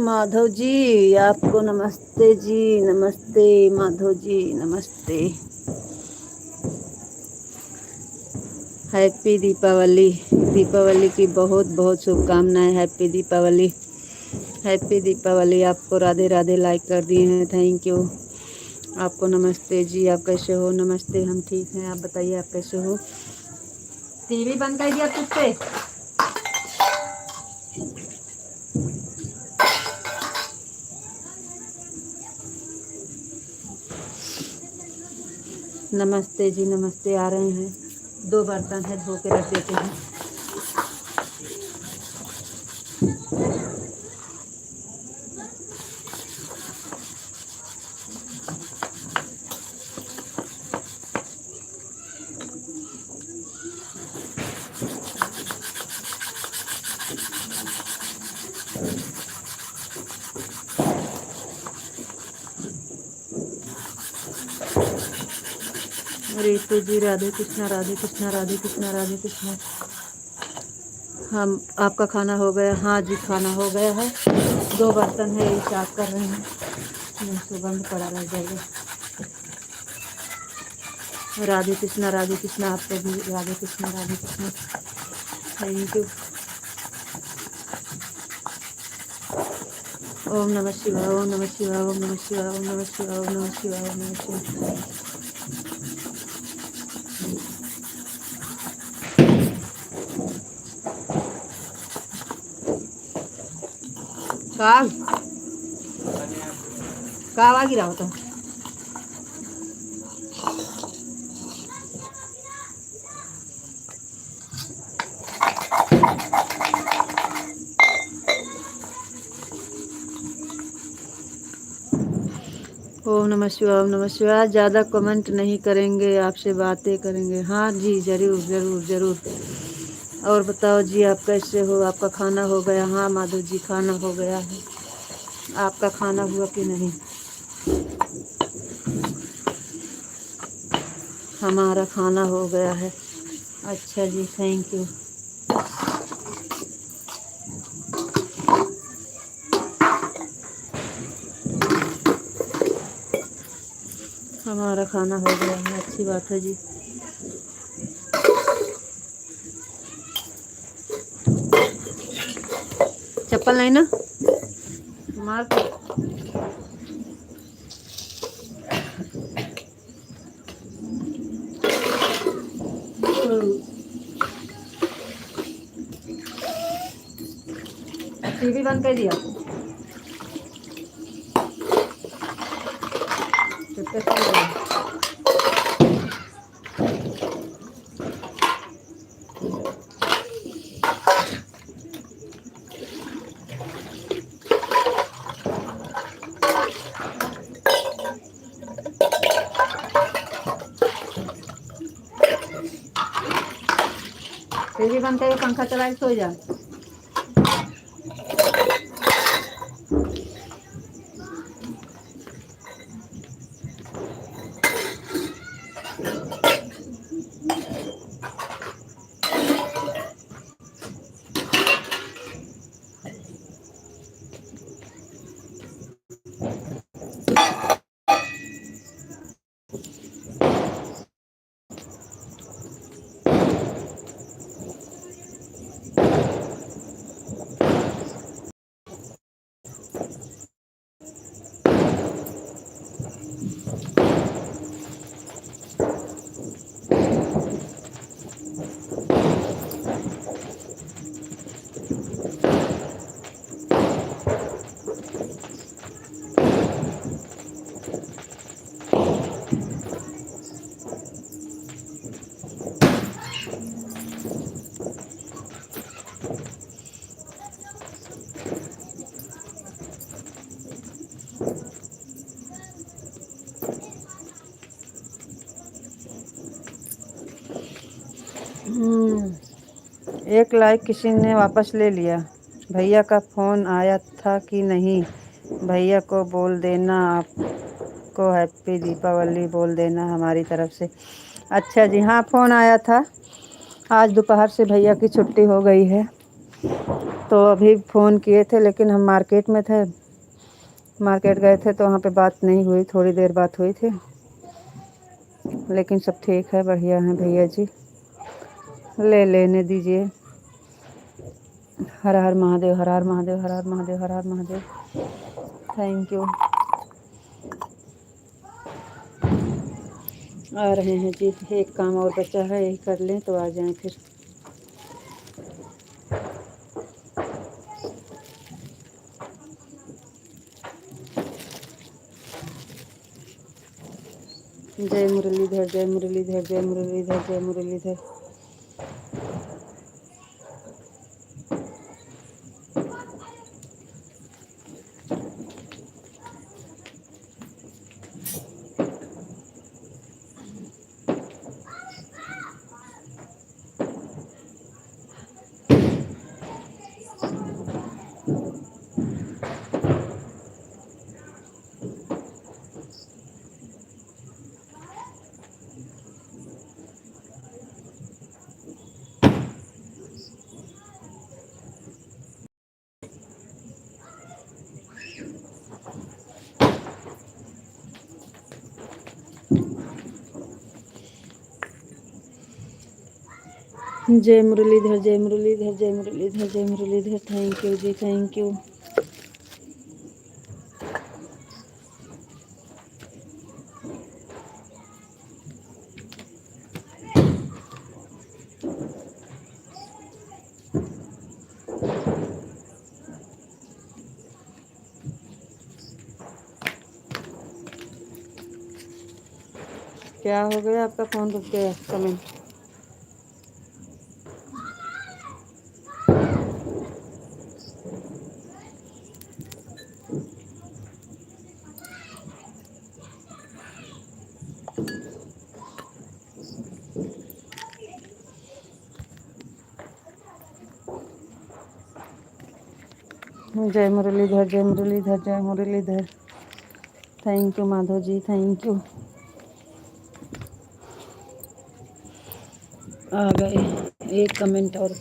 माधव जी आपको नमस्ते जी, नमस्ते माधव जी, नमस्ते। हैप्पी दीपावली। दीपावली की बहुत बहुत शुभकामनाएं। Happy Deepawali, happy Deepawali. आपको राधे राधे लाइक कर दिए हैं, थैंक यू। आपको नमस्ते जी, आप कैसे हो? नमस्ते, हम ठीक हैं, आप बताइए आप कैसे हो? टीवी बंद कर दिया तुझ पे? नमस्ते जी, नमस्ते। आ रहे हैं, दो बर्तन है, धो के रख देते हैं। रितु जी राधे कृष्णा, राधे कृष्णा, राधे कृष्णा, राधे कृष्णा। हम आपका खाना हो गया? हाँ जी, खाना हो गया है। दो बर्तन है, यही साफ कर रहे हैं, मुँह से बंद पड़ा रह जाएगा। राधे कृष्णा, राधे कृष्णा। आपको भी राधे कृष्णा, राधे कृष्णा, थैंक यू। ओम नमः शिवाय, ओम नमः शिवाय, ओम नमः शिवाय, ओम नमः शिवाय, ओम नमः शिवाय, ओम नमः शिवाय। काग कावा गिरा होता। ओम ओम नमः शिवाय, ओम नमः शिवाय। ज़्यादा कमेंट नहीं करेंगे, आपसे बातें करेंगे। हाँ जी, ज़रूर ज़रूर ज़रूर। और बताओ जी, आप कैसे हो? आपका खाना हो गया? हाँ माधव जी, खाना हो गया है। आपका खाना हुआ कि नहीं? हमारा खाना हो गया है। अच्छा जी, थैंक यू। हमारा खाना हो गया है, अच्छी बात है जी। चप्पल नहीं ना मार के। टीवी बंद कर दिया। चुपके से हो गया। टीवी बंद करके पंखा चला के सो जा। एक लाइक किसी ने वापस ले लिया। भैया का फ़ोन आया था कि नहीं? भैया को बोल देना, आपको हैप्पी दीपावली बोल देना हमारी तरफ से। अच्छा जी, हाँ फ़ोन आया था। आज दोपहर से भैया की छुट्टी हो गई है, तो अभी फ़ोन किए थे, लेकिन हम मार्केट में थे। मार्केट गए थे तो वहाँ पे बात नहीं हुई, थोड़ी देर बात हुई थी। लेकिन सब ठीक है, बढ़िया हैं भैया जी। ले लेने दीजिए। हर हर महादेव, हर हर महादेव, हर हर महादेव, हर हर महादेव। Thank you. आ रहे हैं जी, एक काम और बचा है, यही कर लें तो आ जाएं फिर। जय मुरलीधर, जय मुरलीधर, जय मुरलीधर, जय मुरलीधर। जय मुरलीधर, जय मुरलीधर, जय मुरलीधर, जय Muralidhar. Thank you ji, thank you. क्या हो गया? आपका फ़ोन रुक गया कमेंट। जय मुरलीधर, जय मुरलीधर, जय Muralidhar. Thank you Madhav ji, thank you. आ गए एक कमेंट और।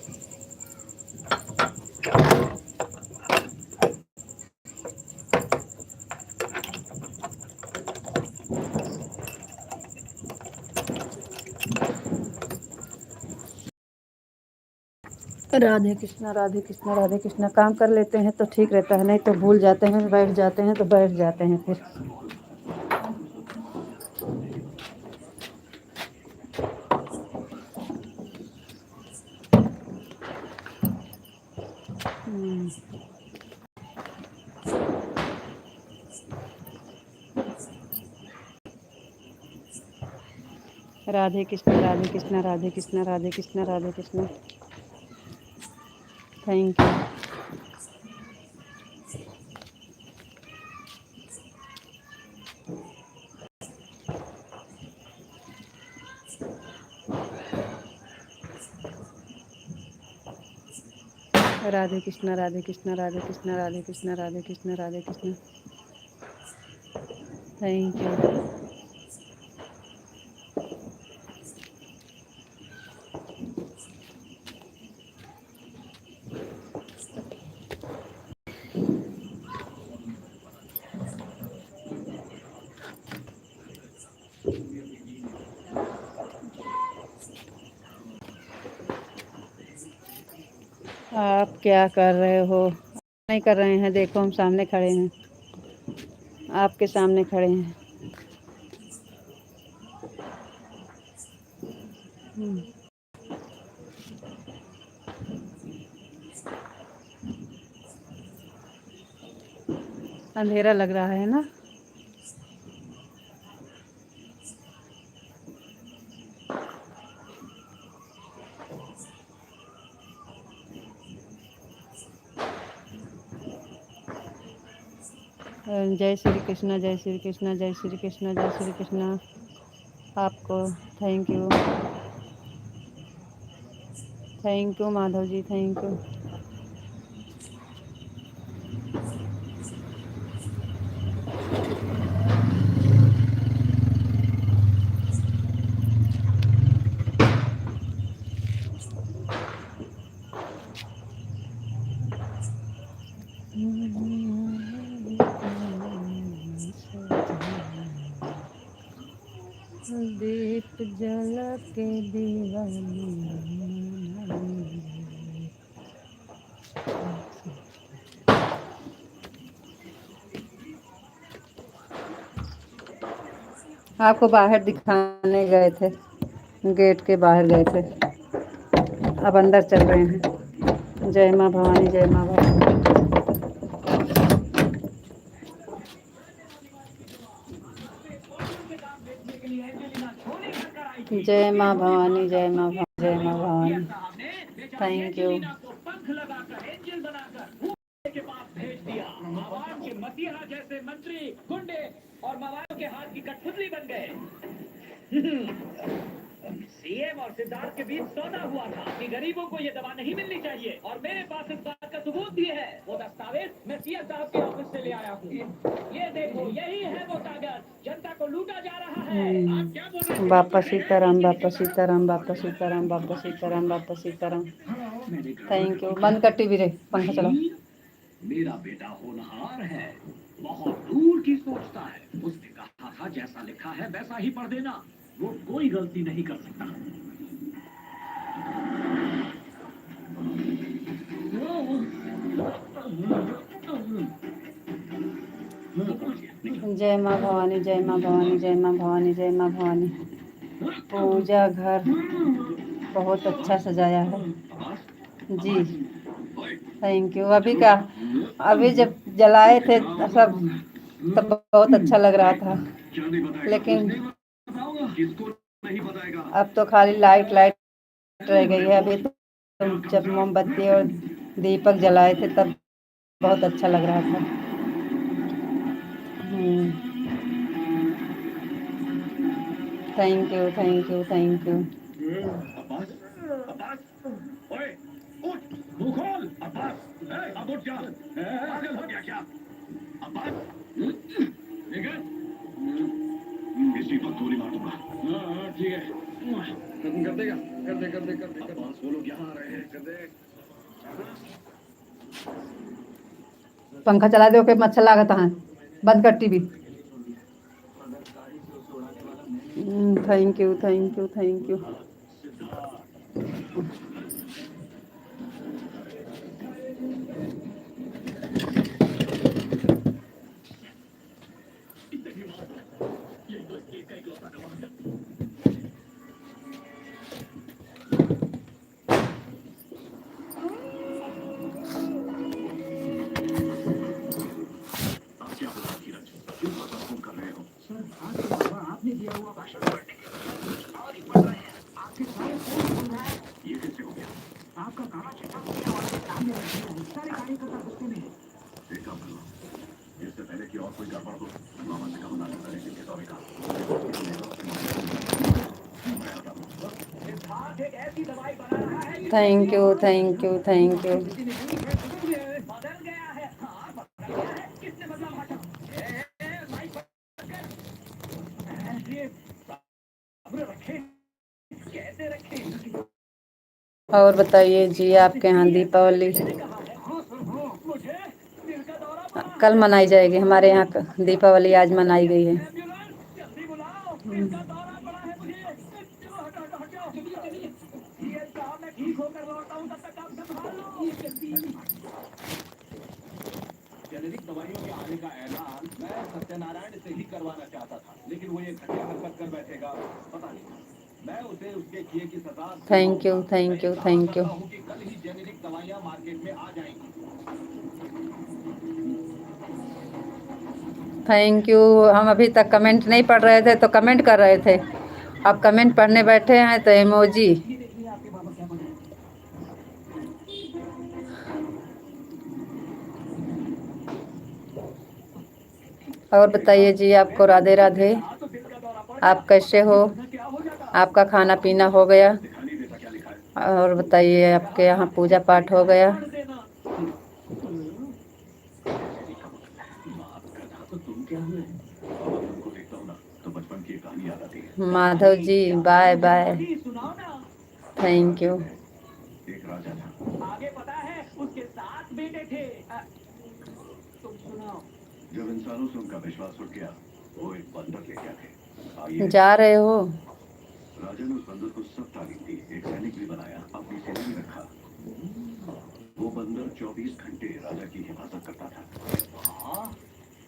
राधे कृष्णा, राधे कृष्णा, राधे कृष्णा। काम कर लेते हैं तो ठीक रहता है, नहीं तो भूल जाते हैं, बैठ जाते हैं तो बैठ जाते हैं फिर। Radhe Krishna, Radhe Krishna, Radhe Krishna, Radhe Krishna, Radhe Krishna. Thank you. Radhe Krishna, Radhe Krishna, Radhe Krishna, Radhe Krishna, Radhe Krishna, Radhe Krishna. Thank you. आप क्या कर रहे हो? नहीं कर रहे हैं, देखो हम सामने खड़े हैं, आपके सामने खड़े हैं। अंधेरा लग रहा है ना? जय श्री कृष्णा, जय श्री कृष्णा, जय श्री कृष्णा, जय श्री कृष्णा। आपको thank you, thank you Madhav ji, thank you. दीप जल के दीवानी। आपको बाहर दिखाने गए थे, गेट के बाहर गए थे, अब अंदर चल रहे हैं। जय माँ भवानी, जय माँ भवानी। जय माँ भवानी, जय माँ भवानी, जय माँ भवानी। Thank you. के पास भेज दिया। आवाम के मसीहा जैसे मंत्री गुंडे और मवालों के हाथ की कठपुतली बन गए। सीएम और सिद्धार्थ के बीच सौदा हुआ था कि गरीबों को ये दवा नहीं मिलनी चाहिए, और मेरे पास इस बात का सबूत भी है। वो दस्तावेज मैं सीएम साहब के ऑफिस से ले आया हूँ। ये देखो, यही है वो कागज। जनता को लूटा जा रहा है। आप क्या बोल रहे हैं? बापा सीताराम, बापा सीताराम, बापा सीताराम, बापा सीताराम, बापा सीताराम। Thank you. बंद कर टीवी रे, पंखा चलाओ। मेरा बेटा होनहार है, बहुत दूर की सोचता है। उसने कहा था जैसा लिखा है वैसा ही पढ़ देना, वो कोई गलती नहीं कर सकता। जय माँ भवानी, जय माँ भवानी, जय माँ भवानी, जय माँ भवानी। पूजा घर बहुत अच्छा सजाया है जी, थैंक यू। अभी जब जलाए थे सब तब बहुत अच्छा लग रहा था, लेकिन अब तो खाली लाइट लाइट रह गई है। अभी तो जब मोमबत्ती और दीपक जलाए थे तब बहुत अच्छा लग रहा था। Thank you, thank you, thank you. अब उठ जा, पागल हो गया क्या? अब बात ठीक है? इसी पर गोली मार दूंगा। हाँ ठीक है, खत्म कर देगा, कर दे। बॉस वो लोग यहाँ आ रहे हैं, कर दे। पंखा चला दो के मच्छर लागत है। बंद कर TV. Thank you thank you thank you. क्या हुआ धीरज, क्यों बात फोन कर रहे हो? सर आपके बाबा आपने दिया हुआ भाषण पढ़ने के लिए और ही पढ़ रहे हैं। आपके सारे फोन सुन रहा है। ये कैसे हो गया? आपका गाना छिपा मीडिया वाले सामने रख दिया। सारे कार्यकर्ता गुस्से में हैं। देखा बल्लू, इससे पहले कि और कोई गड़बड़ हो, मामा से कहो ना करे जिनके दौरे का। सिद्धार्थ एक ऐसी दवाई बना रहा है। Thank you thank you thank you. बदल गया है। हाँ बदल गया है। किसने बदला भाषा? माइक सब्र रखें, कैसे रखें? और बताइए जी, आपके यहाँ दीपावली मुझे दिल का दौरा पड़ा है। कल मनाई जाएगी। हमारे यहाँ दीपावली आज मनाई गई है। एम्बुलेंस जल्दी बुलाओ, दिल का दौरा पड़ा है मुझे। चलो हटो हटो हटो, चलिए ये साहब मैं ठीक होकर लौटा हूँ, तब तक आप संभाल लो। जेनेरिक दवाइयों के आने का ऐलान मैं सत्यनारायण से ही करवाना चाहता था, लेकिन वो ये घटिया हरकत कर बैठेगा, पता नहीं। मैं उसे उसके किए की सजा thank you thank you thank you. हूँ कि कल ही जेनेरिक दवाइयाँ मार्केट में आ जाएंगी। Thank you. हम अभी तक कमेंट नहीं पढ़ रहे थे तो कमेंट कर रहे थे। अब कमेंट पढ़ने बैठे हैं तो इमोजी। और बताइए जी, आपको राधे राधे। आप कैसे हो? आपका खाना पीना हो गया? और बताइए, आपके यहाँ पूजा पाठ हो गया? Madhav ji bye bye. Thank you. एक राजा था, आगे पता है उसके 7 बेटे थे। तुम सुनाओ। जब इंसानों से उनका विश्वास उठ गया, वो एक बंदर लेके आए। आइए। जा रहे हो? राजा ने उस बंदर को सब तालीम दी, एक सैनिक भी बनाया, अपनी सेना में रखा। वो बंदर 24 घंटे राजा की हिफाजत करता था।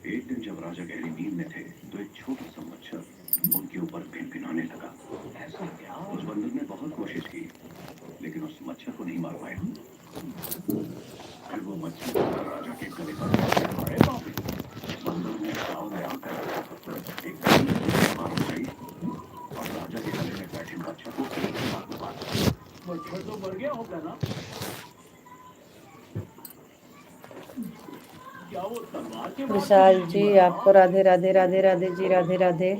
एक दिन जब राजा गहरी नींद में थे, तो एक छोटा सा मच्छर उनके ऊपर भिनभिनाने लगा। ऐसा क्या? उस बंदर ने बहुत कोशिश की, लेकिन उस मच्छर को नहीं मार पाया। फिर वो मच्छर राजा के गले पर बंदर ने गाँव में आकर एक मार उठाई और राजा के गले में बैठे मच्छर को मच्छर तो मर गया होगा ना? क्या वो तलवार के विशाल जी, आपको राधे राधे राधे राधे जी, राधे राधे।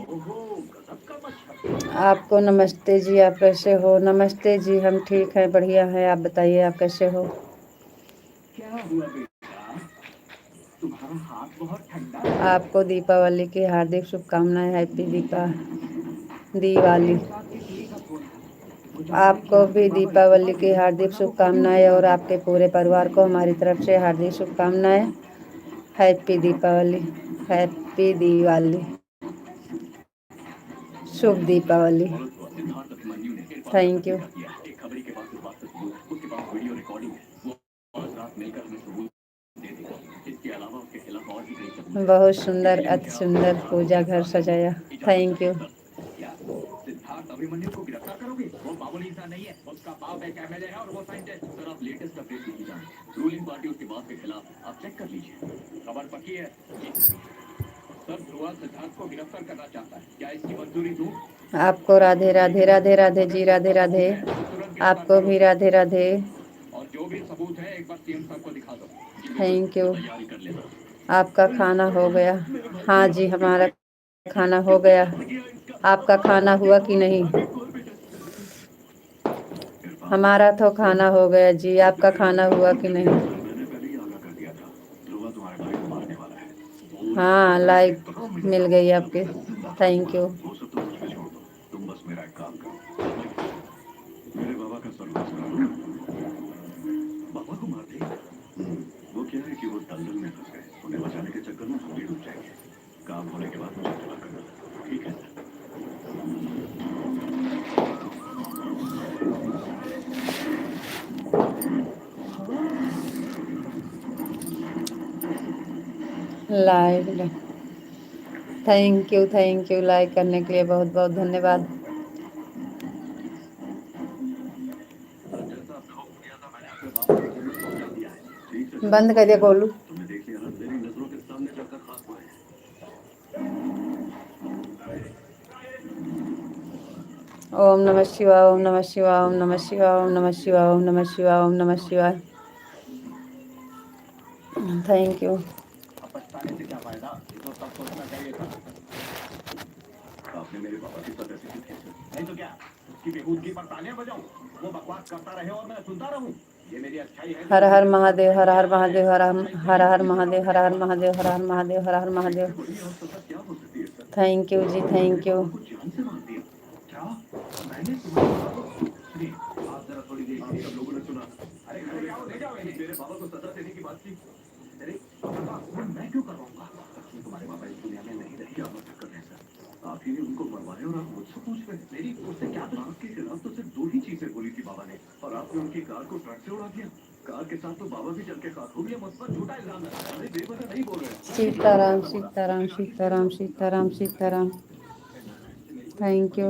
आपको नमस्ते जी, आप कैसे हो? नमस्ते जी, हम ठीक हैं, बढ़िया हैं। आप बताइए, आप कैसे हो? क्या हुआ बेटा? तुम्हारा हाथ बहुत ठंडा है। आपको दीपावली की हार्दिक शुभकामनाएं। हैप्पी दिवाली। आपको भी दीपावली की हार्दिक शुभकामनाएं और आपके पूरे परिवार को हमारी तरफ से हार्दिक शुभकामनाएं। हैप्पी दीपावली, हैप्पी दिवाली, शुभ दीपावली। Thank you. बहुत सुंदर, अति सुंदर पूजा घर सजाया। Thank you. सिद्धार्थ अभिमन्यु को गिरफ्तार करोगे? वो मामूली इंसान नहीं है, उसका बाप एक एमएलए है और वो साइंटिस्ट। सर आप लेटेस्ट अपडेट नहीं जाने, रूलिंग पार्टी उसके बाप के खिलाफ, आप चेक कर लीजिए। खबर पक्की है सर, ध्रुवा सिद्धार्थ को गिरफ्तार करना चाहता है, क्या इसकी मंजूरी दूं? आपको राधे राधे राधे राधे जी, राधे राधे। आपको भी राधे राधे। और जो भी सबूत है एक बार सीएम साहब को दिखा दो। Thank you. आपका खाना हो गया? हाँ जी, हमारा खाना हो गया। आपका खाना हुआ कि नहीं? हमारा तो खाना हो गया जी, आपका खाना हुआ कि नहीं? हाँ, लाइक मिल गई आपके। Thank you. वो सब तो मुझ पे छोड़ दो, तुम बस मेरा एक काम करो। मेरे बाबा का सर्विस करो। बाबा को मार दे। वो क्या है कि वो दलदल में फंस गए, उन्हें बचाने के चक्कर में हम भी डूब जाएंगे। काम होने के बाद मुझे इत्तला करना, ठीक है? लाइक, थैंक यू लाइक करने के लिए बहुत बहुत धन्यवाद। जैसा आपने हुक्म किया था, मैंने अपने बाबा को जन्नत पहुंचा दिया है। ठीक से बंद जन्नत कर दिया पहुंचाया। गोलू। तुमने देख लिया ना, मेरी नजरों के सामने चलकर खाक हुए हैं। ओम नमः शिवाय, ओम नमः शिवाय, ओम नमः शिवाय, ओम नमः शिवाय, ओम नमः शिवाय, ओम नमः शिवाय। Thank you. अब पछताने से क्या फायदा, ये तो तब सोचना चाहिए था। आपने मेरे बाबा के साथ ऐसे क्यों किया? नहीं तो क्या, उसकी बेहूदगी पर तालियां बजाऊं, वो बकवास करता रहे और मैं सुनता रहूं? ये मेरी अच्छाई है जो हर मुझे हर किसी महादेव, सच्चाई हर से हर आया है। महादेव, सच्चाई से हर ही हर मुझे सजा महादेव, हर मिलने हर वाली है। महादेव, हर हर महादेव, हर हर इससे महादेव। बड़ी और सजा क्या हो सकती है सर? थैंक यू जी, आपने मेरे थैंक यू। बाबा को जान से मार दिया। क्या? मैंने तुम्हारे बाबा को? सुनिए, आप जरा थोड़ी देर, आप सब लोगों ने सुना। अरे घर ले आओ, ले जाओ इन्हें। मेरे बाबा को सजा देने की बात की। अरे बाबा, मैं क्यों करवाऊंगा? तुम्हारे बाबा इस दुनिया में नहीं रहे, क्या मत कर रहे सर? आप ही ने उनको मरवाए और आप मुझसे पूछ रहे हैं? मेरी उससे क्या दुश्मनी? के खिलाफ तो सिर्फ दो ही चीजें बोली थी बाबा ने, और आपने उनकी कार को ट्रक से उड़ा दिया। कार के साथ तो बाबा भी जल के खाक हो गया। मुझ पर झूठा इल्जाम लगाया। अरे बेवजह नहीं बोल रहे, मैं नहीं बोल सीताराम, रहा बोला। सीताराम, सीताराम, सीताराम, सीताराम। Thank you.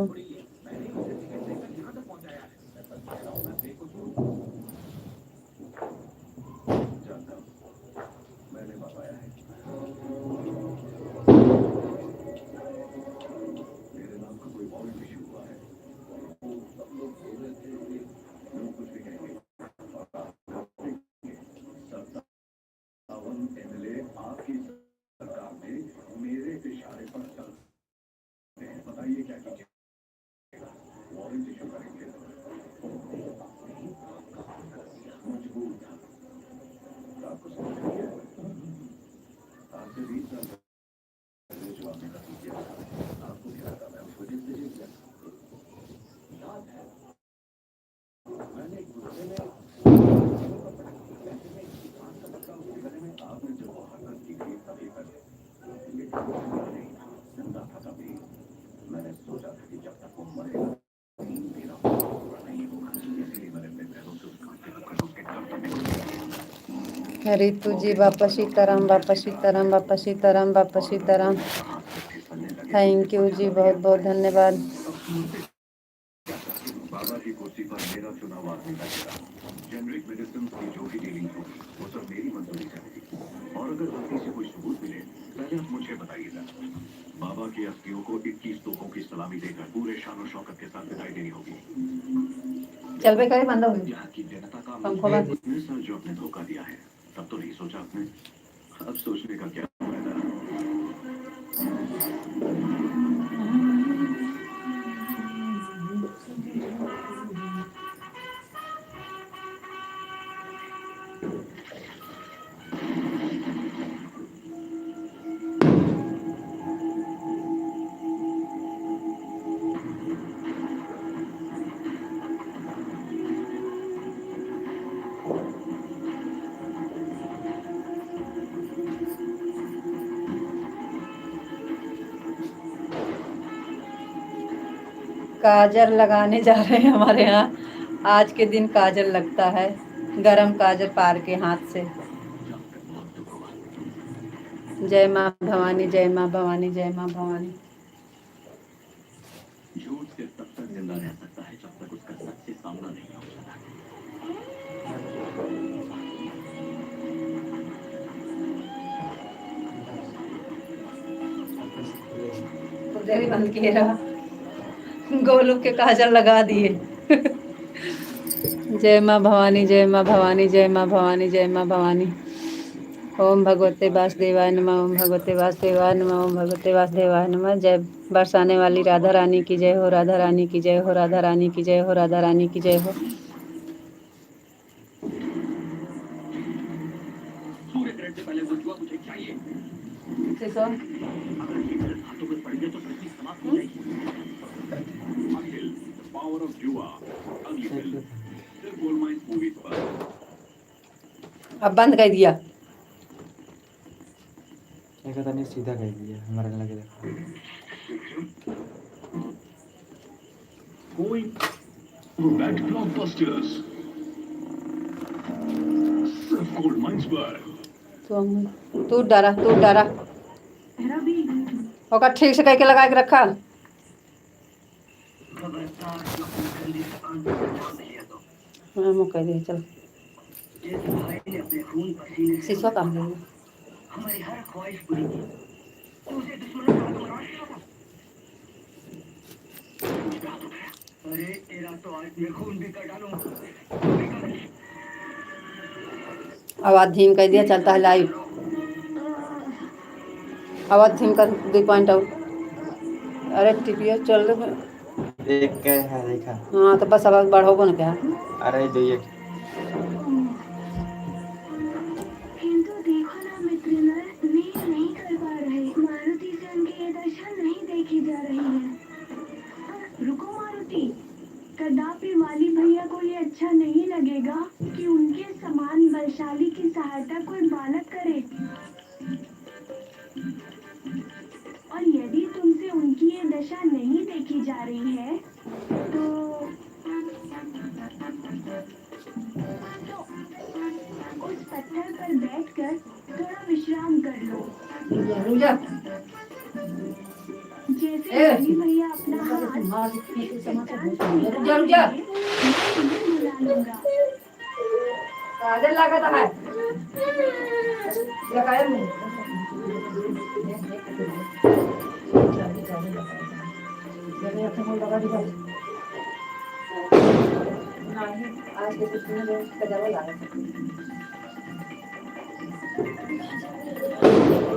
जानता हूँ, मैंने मरवाया है। मेरे नाम का कोई वारंट इशू हुआ है। सब लोग बोल रहे थे कि लोग कुछ भी कहेंगे। सत्तावन एमएलए आपकी सरकार में मेरे इशारे पर चलते हैं। बताइए क्या कीजिएगा? वारंट इशू करेंगे? मजबूर था, आपको समझ में आया? आज से 20 साल पहले जो आपने कत्ल किया था, आपको क्या लगा मैं उस वजह से जीत गया? याद है, मैंने एक गुस्से में उसके गले में आपने जब वो हरकत की थी तभी कर, लेकिन वो जिंदा नहीं था, जिंदा था तभी। मैंने सोचा था कि जब तक वो मरेगा मेरा पूरा नहीं होगा, इसलिए मैंने अपने पैरों से उस कांटे को काटा, उसके गर्दन में। रितु जी, बापा सीताराम, बापा सीताराम, बापा सीताराम, बापा सीताराम। थैंक यू जी, बहुत बहुत धन्यवाद। बाबा की कुर्सी पर मेरा चुनाव आदमी बैठेगा। जेनरिक मेडिसिन की जो भी डीलिंग होगी वो सब मेरी मंजूरी से होगी, और अगर गलती से कोई सबूत मिले पहले आप मुझे बताइएगा। बाबा की अस्थियों को 21 तोपों की सलामी देकर पूरे शान और शौकत के साथ विदाई देनी होगी। चल बे, करे बंद हो गई। यहाँ की जनता का पंखो बंद। इतने साल जो आपने धोखा दिया है, तब तो नहीं सोचा आपने? अब सोचने का क्या फायदा? काजल लगाने जा रहे हैं हमारे यहाँ। आज के दिन काजल लगता है, गरम काजल पार के हाथ से। जय माँ भवानी, जय माँ भवानी, जय माँ भवानी। झूठ सिर्फ तब तक जिंदा रह सकता है जब तक उसका सच से सामना नहीं हो जाता। उधर ही बंद किए रहा। गोलू के काजल लगा दिए। जय माँ भवानी, जय माँ भवानी, जय माँ भवानी, जय माँ भवानी। ओम भगवते वासुदेवाय नमः, ओम भगवते वासुदेवाय नमः, ओम भगवते वासुदेवाय नमः। जय बरसाने वाली राधा रानी की जय हो, राधा रानी की जय हो, राधा रानी की जय हो, राधा रानी की जय हो। सूर्य ग्रहण से पहले वो जुआ मुझे चाहिए। शीशो अगर ये गलत हाथों में पड़ गया तो पृथ्वी समाप्त हो जाएगी। अखिल, द पावर ऑफ जुआ, अगली फिल्म सिर्फ गोल्ड माइंस मूवीज पर। अब बंद कर दिया। एक तो नहीं सीधा कह दिया हमारे लगे देखो। Going back blockbusters, सिर्फ गोल्ड माइंस पर। तू डरा होगा ठीक से कह के लगा के रखा। हाँ मुँह दिया चल। शीशो कहाँ गई? हमारी हर ख्वाहिश पूरी की तो उसे दुश्मनों का हाथों अरे तेरा तो आज मैं खून भी कर डालूं। आवाज धीम कर दिया, चलता है लाइव। आवाज धीम कर 2 पॉइंट आउट। अरे टीपीएस चल रहे एक क्या है देखा। हाँ तो बस आवाज बढ़ाओ ना क्या। अरे जो ये किंतु देखो ना मित्रनर, वे नहीं कर पा रहे। मारुति से उनकी ये दशा नहीं देखी जा रही है। रुको मारुति, कदापि वाली भैया को ये अच्छा नहीं लगेगा कि उनके समान बलशाली की सहायता कोई बालक करे। और यदि तुमसे उनकी ये दशा नहीं देखी जा रही है तो उस पत्थर पर बैठकर थोड़ा विश्राम कर लो। जैसे वाली भैया अपना हाथ बुला लूंगा। काजल लगा था है लगाया मुझे लगा दिया नहीं आज के कुछ दिन का दवा ला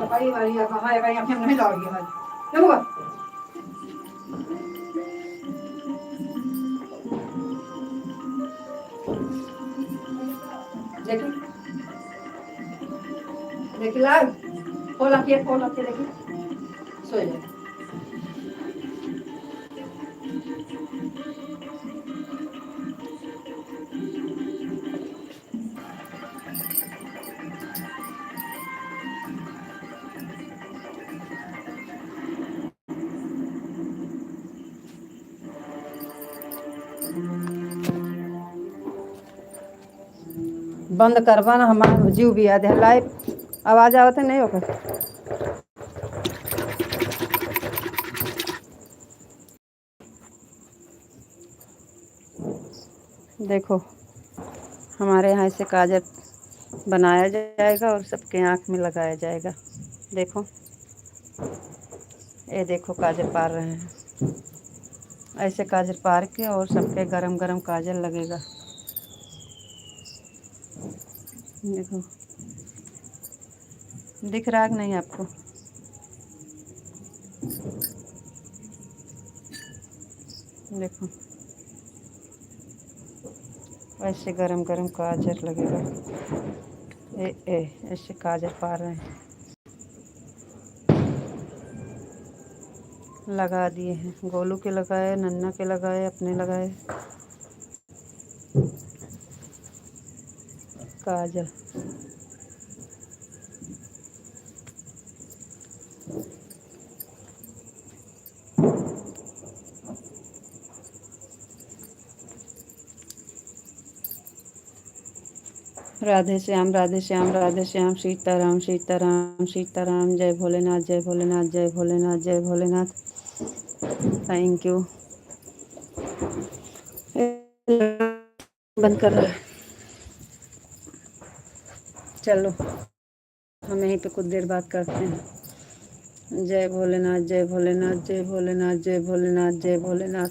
भाई भाई कहाँ है भाई अपने नहीं ला दिया है क्या हुआ देखिए देखिए लाग खोला के देखिए सो जाए बंद करवा ना हमारा जीव भी याद है लाइव आवाज आवत है नहीं होगा देखो हमारे यहाँ से काजल बनाया जाएगा और सबके आँख में लगाया जाएगा। देखो ये देखो काजल पार रहे हैं ऐसे काजल पार के और सबके गरम गरम काजल लगेगा। देखो दिख रहा है कि नहीं आपको देखो ऐसे गरम गरम काजल लगेगा। ऐसे काजल पा रहे हैं लगा दिए हैं गोलू के लगाए नन्ना के लगाए अपने लगाए काजल राधे श्याम राधे श्याम राधे श्याम सीताराम सीताराम सीताराम जय भोलेनाथ जय भोलेनाथ जय भोलेनाथ जय भोलेनाथ। थैंक यू बंद कर रहा है चलो हम यहीं पे कुछ देर बात करते हैं। जय भोलेनाथ जय भोलेनाथ जय भोलेनाथ जय भोलेनाथ जय भोलेनाथ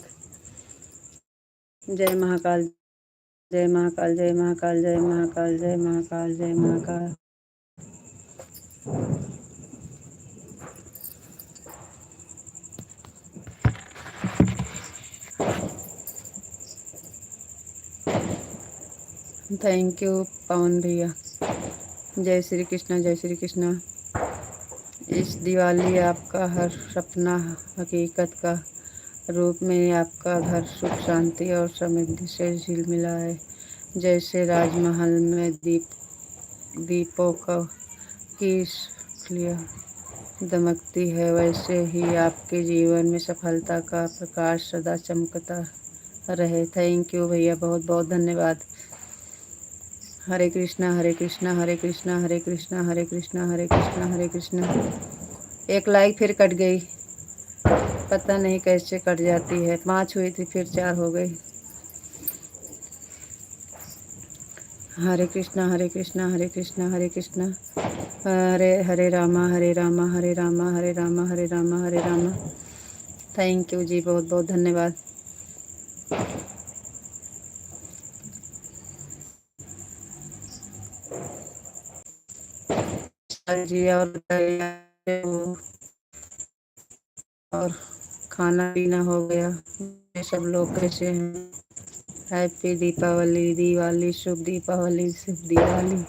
जय महाकाल जय महाकाल जय महाकाल जय महाकाल जय महाकाल जय महाकाल। थैंक यू पवन भैया जय श्री कृष्णा जय श्री कृष्णा इस दिवाली आपका हर सपना हकीकत का रूप में आपका घर सुख शांति और समृद्धि से झिलमिला है। जैसे राजमहल में दीपों की खुलियाँ दमकती है, वैसे ही आपके जीवन में सफलता का प्रकाश सदा चमकता रहे। थैंक यू भैया, बहुत बहुत धन्यवाद। हरे कृष्णा हरे कृष्णा हरे कृष्णा हरे कृष्णा हरे कृष्णा हरे कृष्णा हरे कृष्णा। एक लाइक फिर कट गई, पता नहीं कैसे कट जाती है। 5 हुई थी फिर 4 हो गई। हरे कृष्णा हरे कृष्णा हरे कृष्णा हरे कृष्णा, हरे हरे रामा हरे रामा हरे रामा हरे रामा हरे रामा हरे रामा। थैंक यू जी, बहुत बहुत धन्यवाद। जी और खाना पीना हो गया? ये सब लोग कैसे हैं? हैप्पी दीपावली, दिवाली शुभ दीपावली, शुभ दिवाली।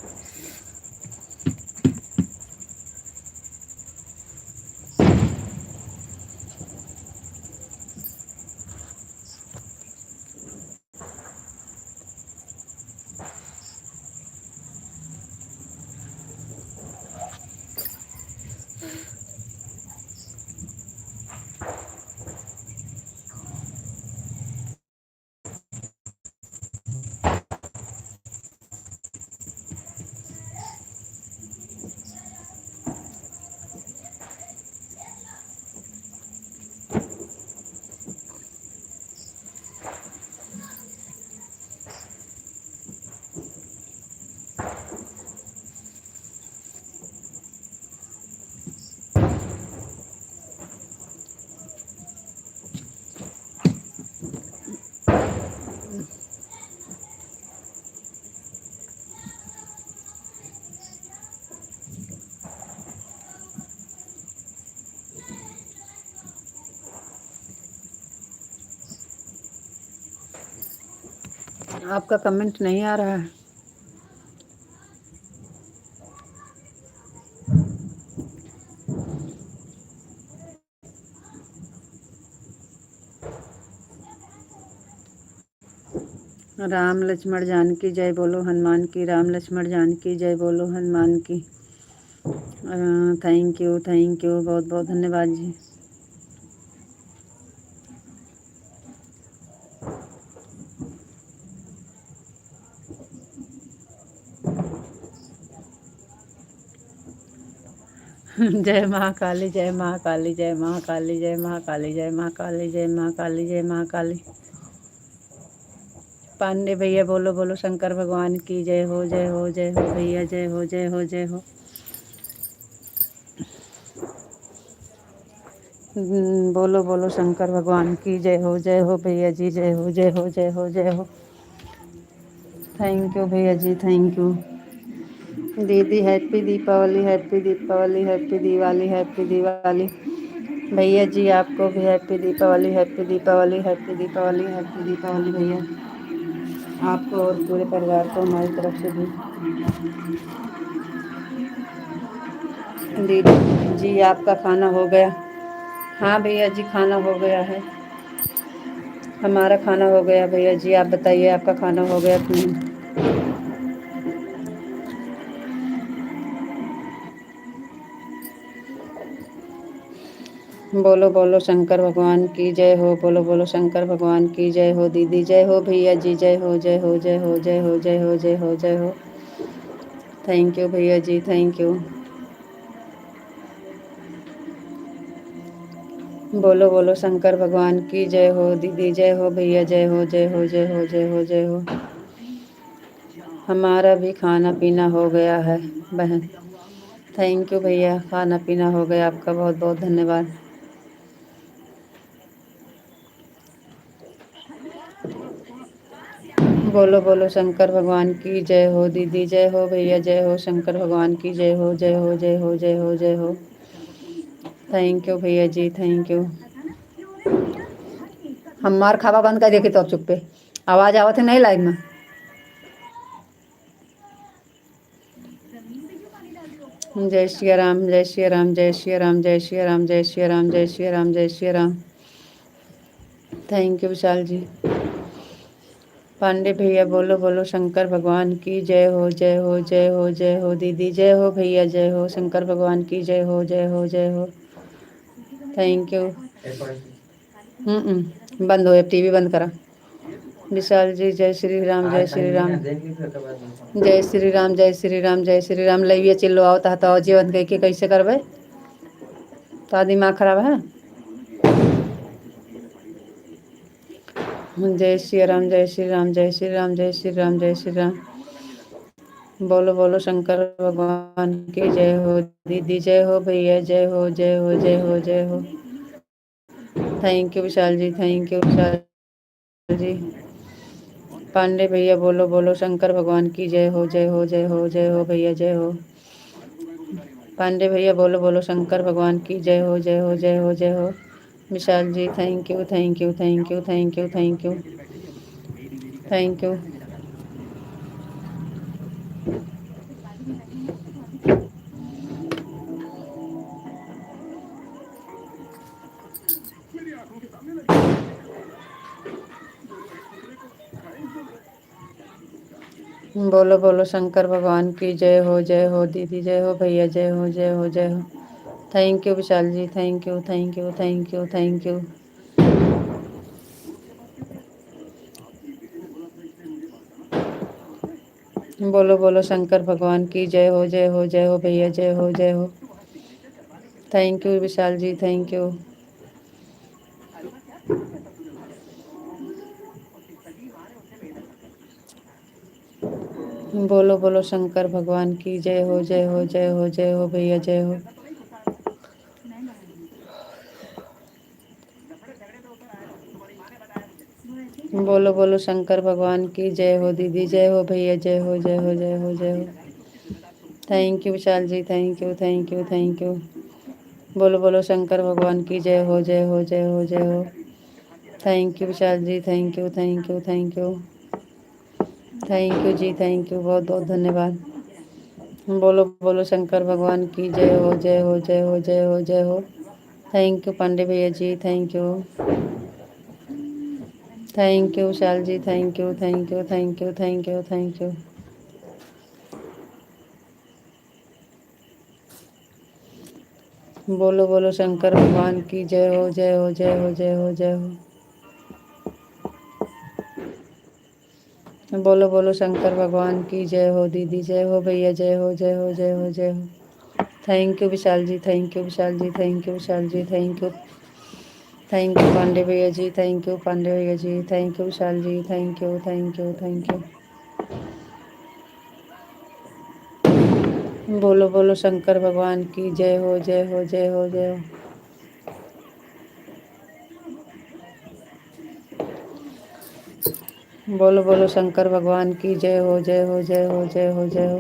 आपका कमेंट नहीं आ रहा है। राम लक्ष्मण जानकी जय बोलो हनुमान की, राम लक्ष्मण जानकी जय बोलो हनुमान की। थैंक यू, बहुत बहुत धन्यवाद जी। जय महाकाली जय महाकाली जय महाकाली जय महाकाली जय महाकाली जय महाकाली जय महाकाली। पांडे भैया बोलो बोलो शंकर भगवान की जय हो, जय हो, जय हो भैया, जय हो, जय हो, जय हो। बोलो बोलो शंकर भगवान की जय हो, जय हो भैया जी, जय हो, जय हो, जय हो, जय हो। थैंक यू भैया जी, थैंक यू। दीदी happy Deepawali, happy Deepawali, happy Diwali, happy Diwali. भैया जी आपको भी happy Deepawali, happy Deepawali, happy Deepawali, happy Deepawali भैया, आपको और पूरे परिवार को हमारी तरफ से भी। दीदी जी आपका खाना हो गया? हाँ भैया जी खाना हो गया है, हमारा खाना हो गया। भैया जी आप बताइए आपका खाना हो गया कि नहीं? बोलो बोलो शंकर भगवान की जय हो, बोलो बोलो शंकर भगवान की जय हो। दीदी जय हो, भैया जी जय हो, जय हो, जय हो, जय हो, जय हो, जय हो, जय हो। थैंक यू भैया जी, थैंक यू। बोलो बोलो शंकर भगवान की जय हो। दीदी जय हो, भैया जय हो, जय हो, जय हो, जय हो, जय हो। हमारा भी खाना पीना हो गया है बहन। थैंक यू भैया, खाना पीना हो गया, आपका बहुत बहुत धन्यवाद। बोलो बोलो शंकर भगवान की जय हो। दीदी जय हो, भैया जय हो, शंकर भगवान की जय हो, जय हो, जय हो, जय हो, जय हो। थैंक यू भैया जी, थैंक यू। हम मार खावा बंद कर देखी तो अब चुप पे आवाज आवत है नहीं लाइव में। जय श्री राम, जय श्री राम, जय श्री राम, जय श्री राम, जय श्री राम, जय श्री राम, जय श्री राम। Thank you Vishal ji. पांडे भैया बोलो बोलो शंकर भगवान की जय हो, जय हो, जय हो, जय हो दीदी, जय हो भैया, जय हो शंकर भगवान की जय हो, जय हो, जय हो। Thank you. बंद हो, टीवी बंद करा। विशाल जी जय श्री राम, जय श्री राम, जय श्री राम, जय श्री राम, जय श्री राम। लइए चिल्लो आओ ता जीवन कह के कैसे करबे, तो दिमाग खराब है। जय श्री राम, जय श्री राम, जय श्री राम, जय श्री राम, जय श्री राम। बोलो बोलो शंकर भगवान की जय हो दीदी, जय हो भैया, जय हो, जय हो, जय हो, जय हो। Thank you Vishal ji, thank you Vishal ji. Pandey भैया बोलो बोलो शंकर भगवान की जय हो, जय हो, जय हो, जय हो भैया, जय हो। पांडे भैया बोलो बोलो शंकर भगवान की जय हो, जय हो, जय हो, जय हो। Vishal ji thank you, thank you, thank you, thank you, thank you, thank you. बोलो बोलो शंकर भगवान की जय हो, जय हो दीदी, जय हो भैया, जय हो, जय हो, जय हो। Thank you Vishal ji, thank you, thank you, thank you, thank you. बोलो बोलो शंकर भगवान की जय हो, जय हो, जय हो भैया, जय हो, जय हो। Thank you Vishal ji, thank you. बोलो बोलो शंकर भगवान की जय हो, जय हो, जय हो, जय हो भैया, जय हो। बोलो बोलो शंकर भगवान की जय हो दीदी, जय हो भैया, जय हो, जय हो, जय हो, जय हो। Thank you Vishal ji, thank you, thank you, thank you. बोलो बोलो शंकर भगवान की जय हो, जय हो, जय हो, जय हो। Thank you Vishal ji, thank you, thank you, thank you, thank you ji, thank you, बहुत बहुत धन्यवाद। बोलो बोलो शंकर भगवान की जय हो, जय हो, जय हो, जय हो, जय हो। थैंक यू पांडे भैया जी, thank you, thank you Vishal ji, thank you, thank you, thank you, thank you, thank you. बोलो बोलो शंकर भगवान की जय हो, जय हो, जय हो, जय हो, जय हो। बोलो बोलो शंकर भगवान की जय हो दीदी, जय हो भैया, जय हो, जय हो, जय हो, जय हो। Thank you Vishal ji, thank you Vishal ji, thank you Vishal ji, thank you, thank you Pandey भैया जी, थैंक यू पांडे भैया जी, thank you Vishal ji, thank you, thank you, thank you. बोलो बोलो शंकर भगवान की जय हो, जय हो, जय हो, जय हो। बोलो बोलो शंकर भगवान की जय हो, जय हो, जय हो, जय हो, जय हो।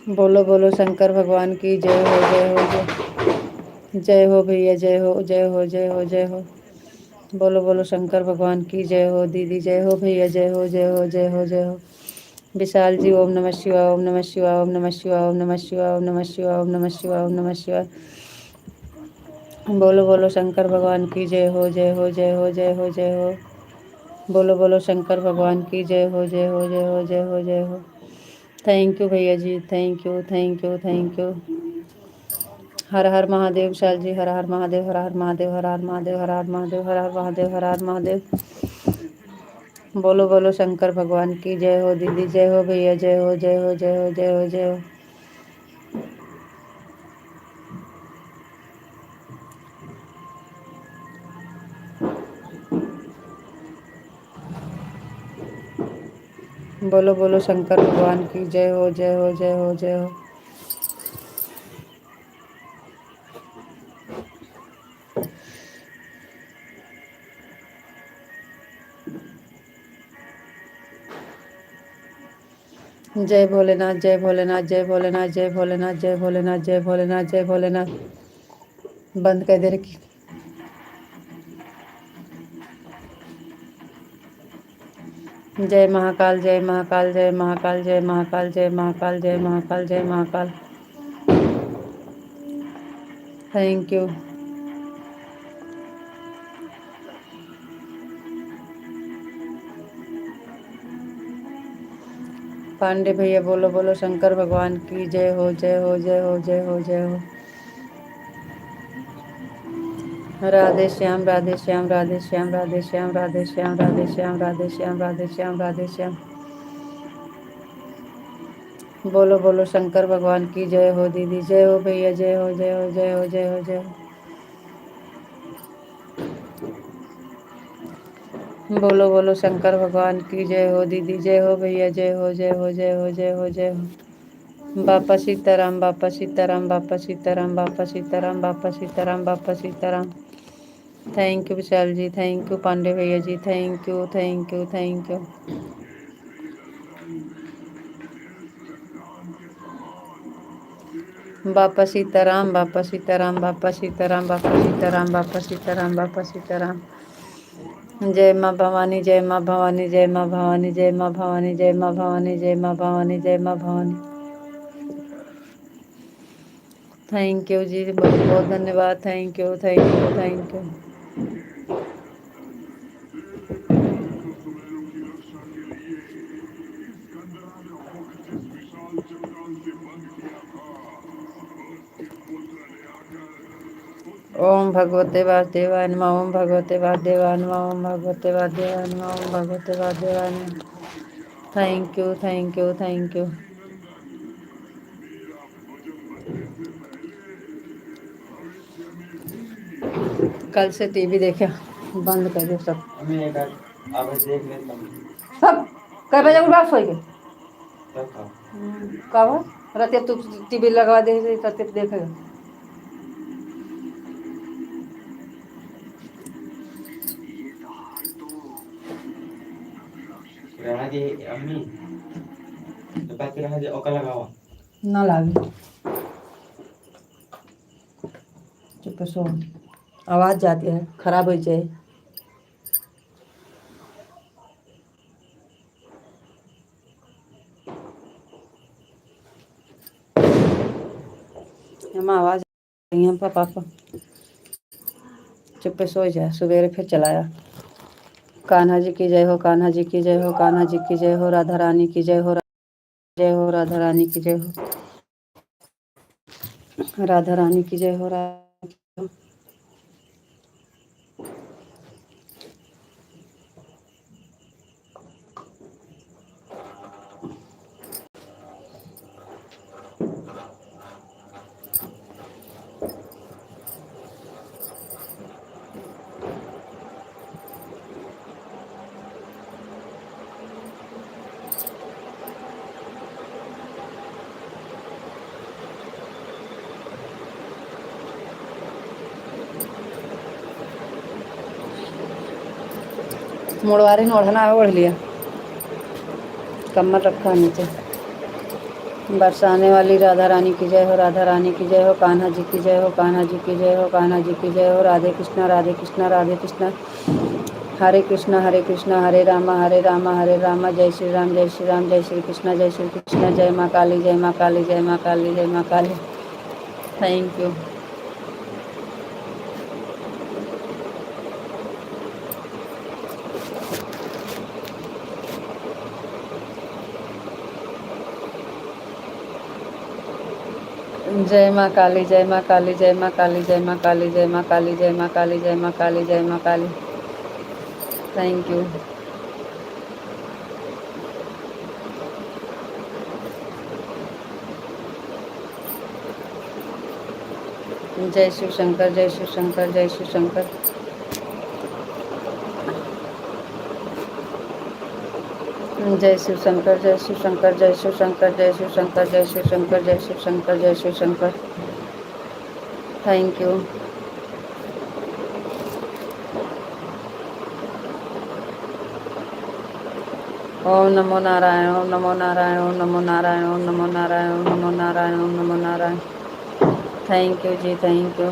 बोलो बोलो शंकर भगवान की जय हो, जय हो, जय हो भैया, जय हो, जय हो, जय हो, जय हो। बोलो बोलो शंकर भगवान की जय हो दीदी, जय हो भैया, जय हो, जय हो, जय हो, जय हो। विशाल जी ओम नमः शिवाय, ओम नमः शिवाय, ओम नमः शिवाय, ओम नमः शिवाय, ओम नमः शिवाय, ओम नमः शिवाय, ओम नमः शिवाय। बोलो बोलो शंकर भगवान की जय हो, जय हो, जय हो, जय हो, जय हो। बोलो बोलो शंकर भगवान की जय हो, जय हो, जय हो, जय हो, जय हो। थैंक यू भैया जी, thank you, thank you, thank you. हर हर महादेव विशाल जी, हर हर महादेव, हर हर महादेव, हर हर महादेव, हर हर महादेव, हर हर महादेव, हर हर महादेव। बोलो बोलो शंकर भगवान की जय हो दीदी, जय हो भैया, जय हो, जय हो, जय हो, जय हो, जय हो। बोलो बोलो शंकर भगवान की जय हो, जय हो, जय हो, जय हो। जय भोलेनाथ, जय भोलेनाथ, जय भोलेनाथ, जय भोलेनाथ, जय भोलेनाथ, जय भोलेनाथ, जय भोलेनाथ। बंद कर दे रखी। जय महाकाल, जय महाकाल, जय महाकाल, जय महाकाल, जय महाकाल, जय महाकाल, जय महाकाल। Thank you. पांडे भैया बोलो बोलो शंकर भगवान की जय हो, जय हो, जय हो, जय हो, जय हो। राधे श्याम, राधे श्याम, राधे श्याम, राधे श्याम, राधे श्याम, राधे श्याम, राधे श्याम, राधे श्याम, राधे श्याम। बोलो बोलो शंकर भगवान की जय हो दीदी, जय हो भैया, जय हो, जय हो, जय हो, जय हो, जय हो। बोलो बोलो शंकर भगवान की जय हो दीदी, जय हो भैया, जय हो, जय हो, जय हो, जय हो, जय हो। बापा सीताराम, बापा सीताराम, बापा सीताराम, बापा सीताराम, बापा सीताराम, बापा Sitaram. Thank you Vishal ji, thank you Pandey भैया जी, thank you, thank you, thank you. बापा सीताराम, बापा सीताराम, बापा सीताराम, बापा सीताराम, बापा सीताराम, बापा सीताराम। जय माँ भवानी, जय माँ भवानी, जय माँ भवानी, जय माँ भवानी, जय माँ भवानी, जय माँ भवानी, जय माँ भवानी। थैंक यू जी, बहुत बहुत धन्यवाद। Thank you, thank you, thank you. ओम भगवते वासुदेवाय नमः, ओम भगवते वासुदेवाय नमः, ओम भगवते वासुदेवाय नमः, ओम भगवते वासुदेवाय नमः। Thank you, thank you, thank you. कल से टीवी देखे बंद कर दो सब। मैं एक अब देख लेता हूँ। सब कई बजे उठा सोई के तब का कब रात तू टीवी लगवा दे तब देखेगा। रहना दे अम्मी तो बाकी रहना दे ओका लगावा ना लागे चुप सो आवाज जाती है खराब हो जाए। हम आवाज पापा चुप सो जाए सवेरे फिर चलाया। कान्हा जी की जय हो, कान्हा जी की जय हो, कान्हा जी की जय हो, राधा रानी की जय हो, जय हो राधा रानी की जय हो, राधा रानी की जय हो, राधा। मुड़वारी ने ओढ़ना है ओढ़ लिया, कम्बल रखा नीचे। बरसाने वाली राधा रानी की जय हो, राधा रानी की जय हो, कान्हा जी की जय हो, कान्हा जी की जय हो, कान्हा जी की जय हो, राधे कृष्णा, राधे कृष्णा, राधे कृष्णा। हरे कृष्णा, हरे कृष्णा, हरे रामा, हरे रामा, हरे रामा, जय श्री राम, जय श्री राम, जय श्री कृष्णा, जय श्री कृष्णा। जय माँ काली, जय माँ काली, जय माँ काली, जय माँ काली। Thank you. जय माँ काली, जय माँ काली, जय माँ काली, जय माँ काली, जय माँ काली, जय माँ काली, जय माँ काली, जय माँ काली। Thank you. जय शिव शंकर, जय शिव शंकर, जय शिव शंकर। जय शिव शंकर, जय शिव शंकर, जय शिव शंकर, जय शिव शंकर, जय शिव शंकर, जय शिव शंकर, जय शिव शंकर। Thank you. ओम नमो नारायण, ओम नमो नारायण, ओम नमो नारायण, ओम नमो नारायण, ओम नमो नारायण, ओम नमो Narayan. Thank you ji, thank you.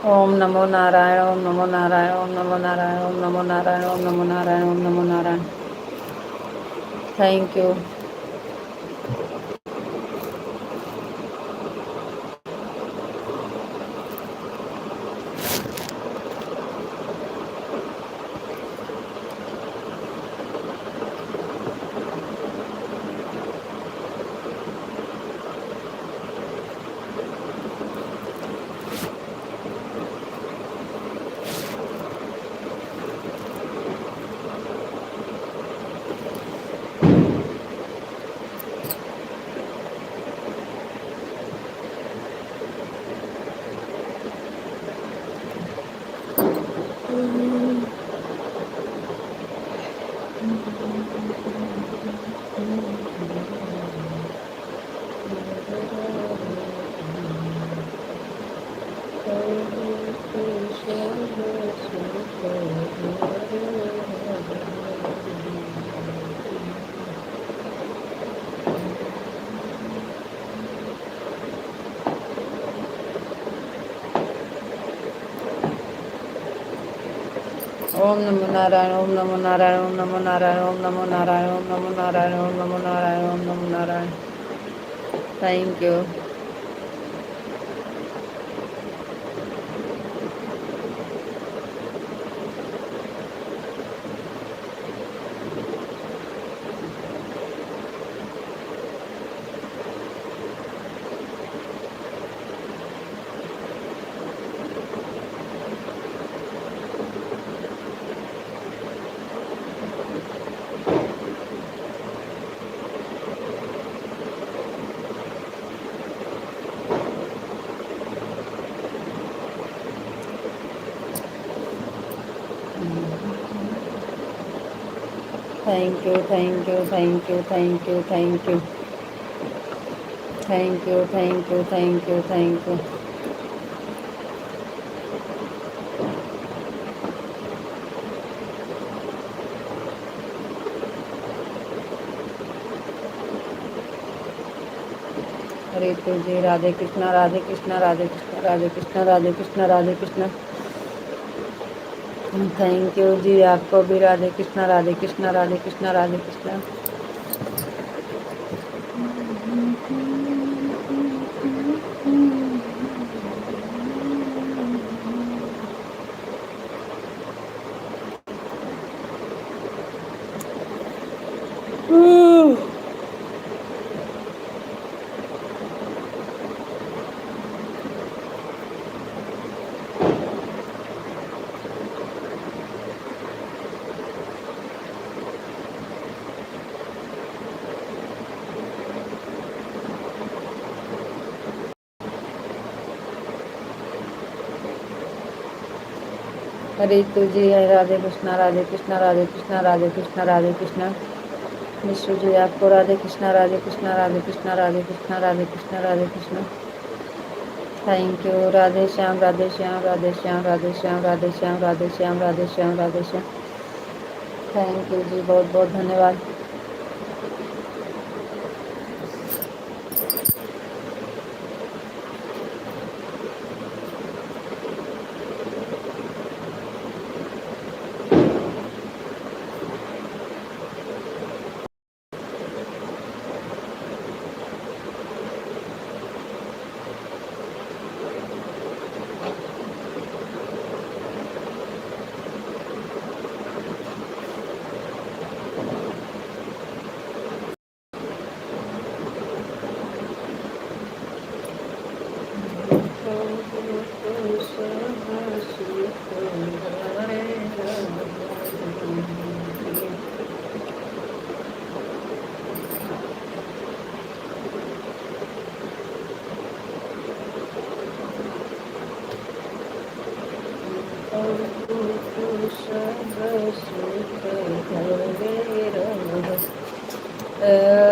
ओम नमो नारायण, ओम नमो नारायण, ओम नमो नारायण, ओम नमो नारायण, ओम नमो नारायण, ओम नमो नारायण। Thank you. ओम नमो नारायण, ओम नमो नारायण, ओम नमो नारायण, ओम नमो नारायण, ओम नमो नारायण, ओम नमो नारायण, ओम नमो Narayan. Thank you. Thank you, thank you, thank you, thank you, thank you, thank you, thank you, thank you, thank you. Ritu ji, Radhe Krishna, Radhe Krishna, Radhe Krishna, Radhe Krishna, Radhe Krishna, Radhe Krishna. Thank you ji, आपको भी राधे कृष्णा, राधे कृष्णा, राधे कृष्णा, राधे कृष्णा। रितु जी, राधे कृष्णा, राधे कृष्णा, राधे कृष्णा, राधे कृष्णा, राधे कृष्णा। विश्व जी, आपको Radhe Krishna, Radhe Krishna, Radhe Krishna, Radhe Krishna, Radhe Krishna, Radhe Krishna. Thank you. Radhe Shyam, Radhe Shyam, Radhe Shyam, Radhe Shyam, Radhe Shyam, Radhe Shyam, Radhe Shyam, Radhe Shyam. Thank you ji, बहुत बहुत धन्यवाद।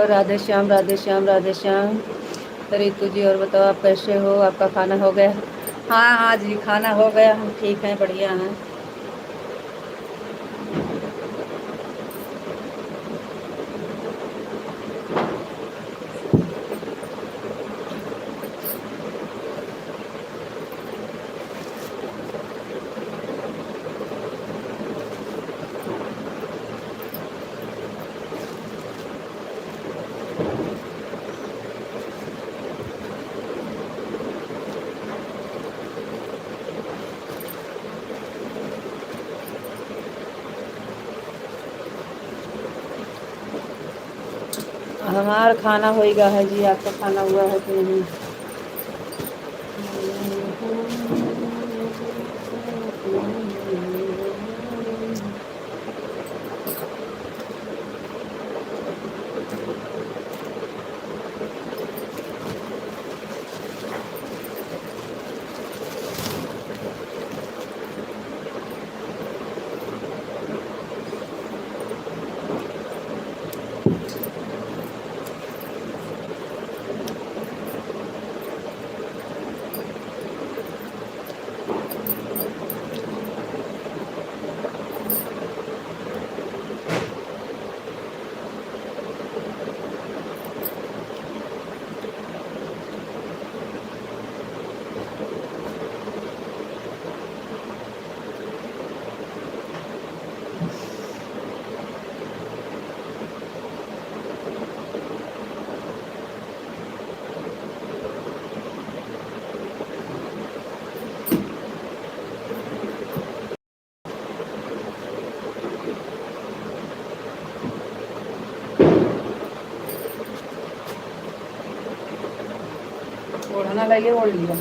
राधे श्याम, राधे श्याम, राधे श्याम। रितु जी और बताओ आप कैसे हो, आपका खाना हो गया? हाँ हाँ जी, खाना हो गया, हम ठीक हैं, बढ़िया हैं। हमारा खाना हो गया है जी, आपका खाना हुआ है कि नहीं? ओढ़ना लगे ओढ़ लिया।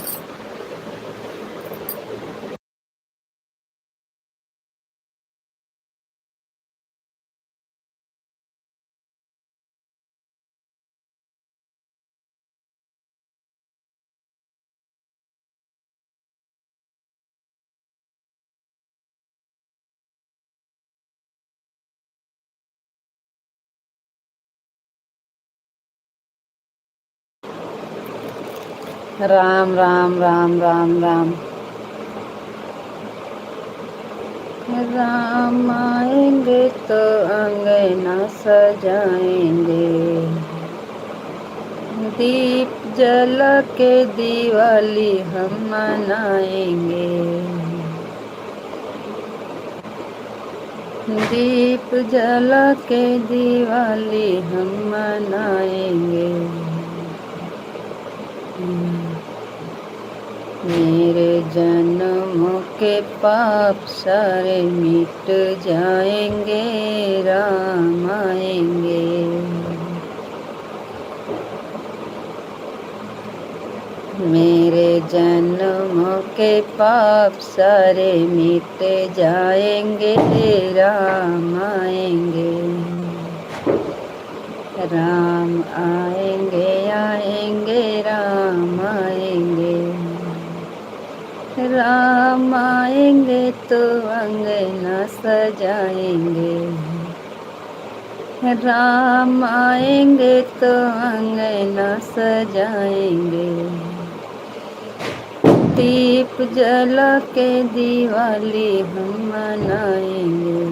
राम राम राम राम राम राम आएंगे तो अंगना सजाएंगे, दीप जला के दिवाली हम मनाएंगे, दीप जला के दिवाली हम मनाएंगे। मेरे जन्म के पाप सारे मिट जाएंगे, राम आएंगे। मेरे जन्म के पाप सारे मिट जाएंगे, राम आएंगे, राम आएंगे आएंगे राम आएंगे, राम आएंगे तो अंगना सजाएंगे, राम आएंगे तो अंगना सजाएंगे, दीप जला के दिवाली हम मनाएंगे।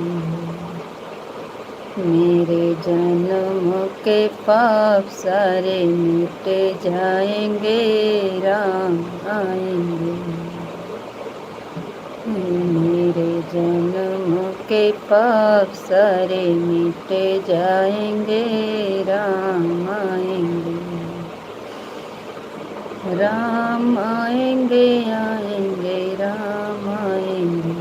मेरे जन्म के पाप सारे मिट जाएंगे, राम आएंगे। मेरे जन्म के पाप सारे मिट जाएंगे, राम आएंगे, राम आएंगे आएंगे राम आएंगे।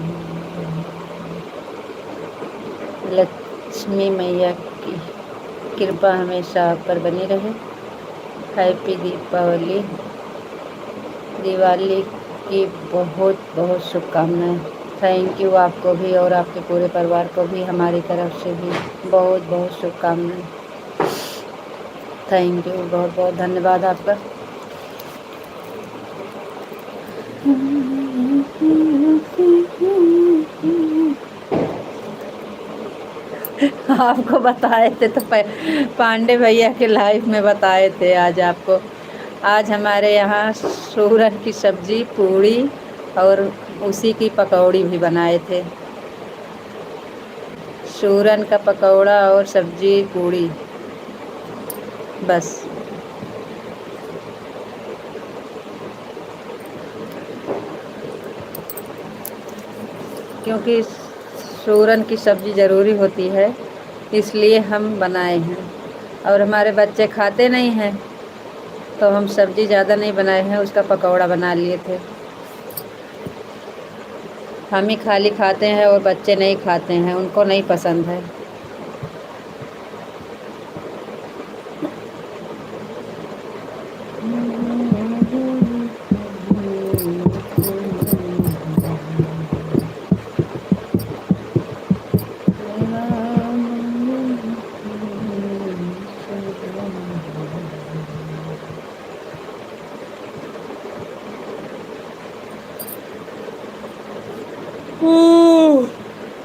लक्ष्मी मैया की कृपा हमेशा आप पर बनी रहे। हैप्पी दीपावली, दिवाली की बहुत बहुत शुभकामनाएं। थैंक यू आपको भी और आपके पूरे परिवार को भी हमारी तरफ से भी बहुत बहुत शुभकामनाएं। थैंक यू, बहुत बहुत धन्यवाद आपका। आपको बताए थे तो पांडे भैया के लाइव में बताए थे आज आपको। आज हमारे यहाँ सूरन की सब्जी, पूड़ी और उसी की पकौड़ी भी बनाए थे। सूरन का पकौड़ा और सब्जी पूड़ी बस। क्योंकि सूरन की सब्जी ज़रूरी होती है इसलिए हम बनाए हैं। और हमारे बच्चे खाते नहीं हैं तो हम सब्जी ज़्यादा नहीं बनाए हैं, उसका पकौड़ा बना लिए थे। हम ही खाली खाते हैं और बच्चे नहीं खाते हैं, उनको नहीं पसंद है।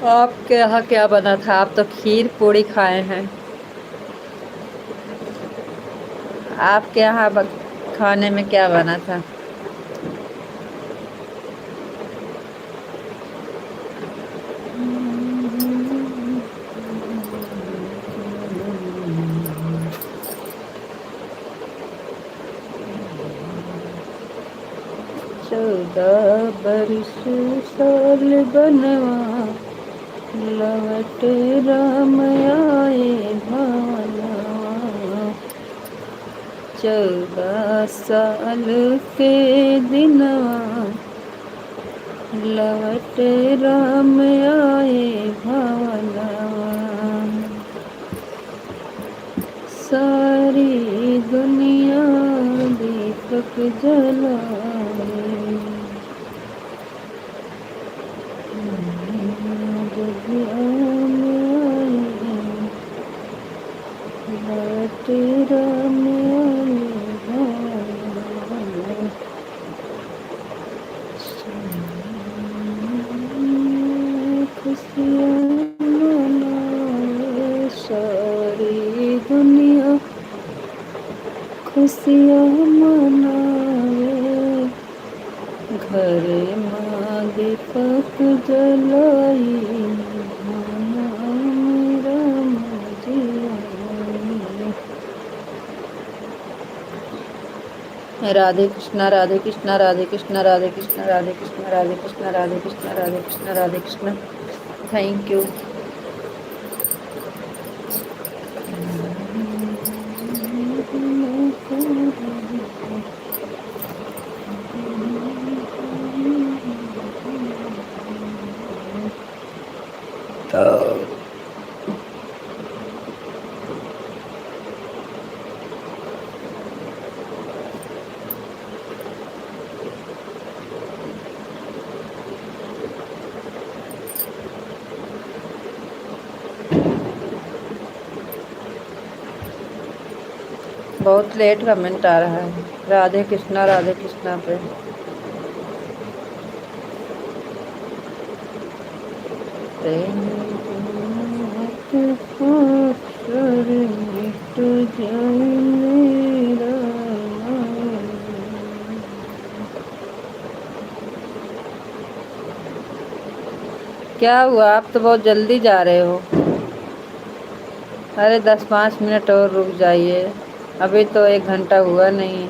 आपके यहाँ क्या बना था? आप तो खीर पूड़ी खाए हैं। आपके यहाँ खाने में क्या बना था? चौदह बरिस साल बनवा लवट राम आए भावनवा। 14 साल के दिनवा लवट राम आए भावनवा। सारी दुनिया दीपक जलाए, जब राम आए लवट राम आए भावनवा। खुशियाँ मनाए सारी दुनिया, खुशियाँ मनाए घर माँ दीपक जलाई, राम जी आए। राधे कृष्णा राधे कृष्णा राधे कृष्णा राधे कृष्णा राधे कृष्णा राधे कृष्णा राधे कृष्णा राधे कृष्णा राधे कृष्णा। Thank you. बहुत लेट कमेंट आ रहा है राधे कृष्णा पे। क्या हुआ? आप तो बहुत जल्दी जा रहे हो। अरे 10-5 मिनट और रुक जाइए, अभी तो 1 घंटा हुआ नहीं।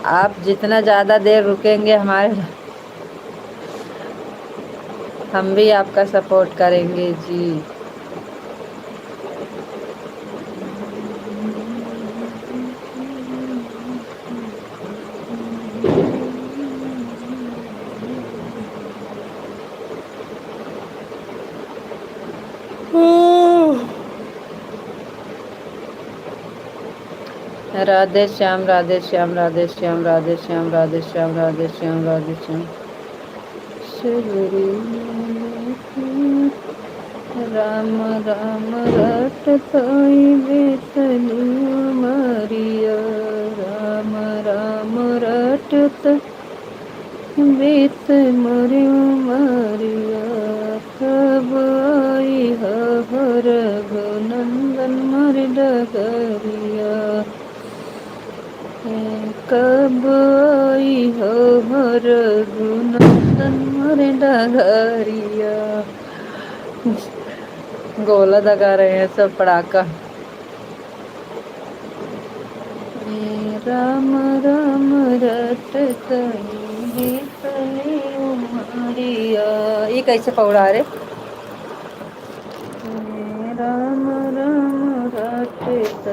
आप जितना ज़्यादा देर रुकेंगे हम भी आपका सपोर्ट करेंगे जी। राधे श्याम राधे श्याम राधे श्याम राधे श्याम राधे श्याम राधे श्याम राधे श्याम। राम राम रटताई बेतनिया मारिया, राम राम रटत बीत मोरी उमरिया कब आई हो रघुनंदन मोर डगरिया कब आई हो रघुनंदन मोर डगरिया। गोला दगा रहे हैं सब पड़ाका। राम राम रटत बीतली उमरिया। ये कैसे पौड़ा रे? राम राम रटत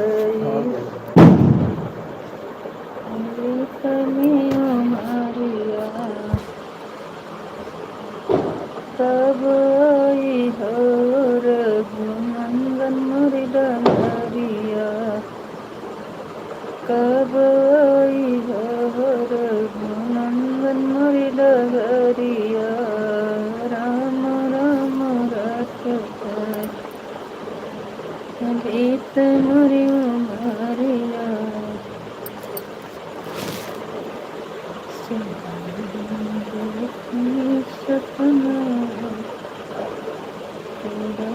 बीतली उमरिया कब आई हो रघुनंदन मोर डगरिया कब आई हो रघुनंदन मोर डगरिया। राम राम रटत बीत मोरी उमरिया सपना तेरा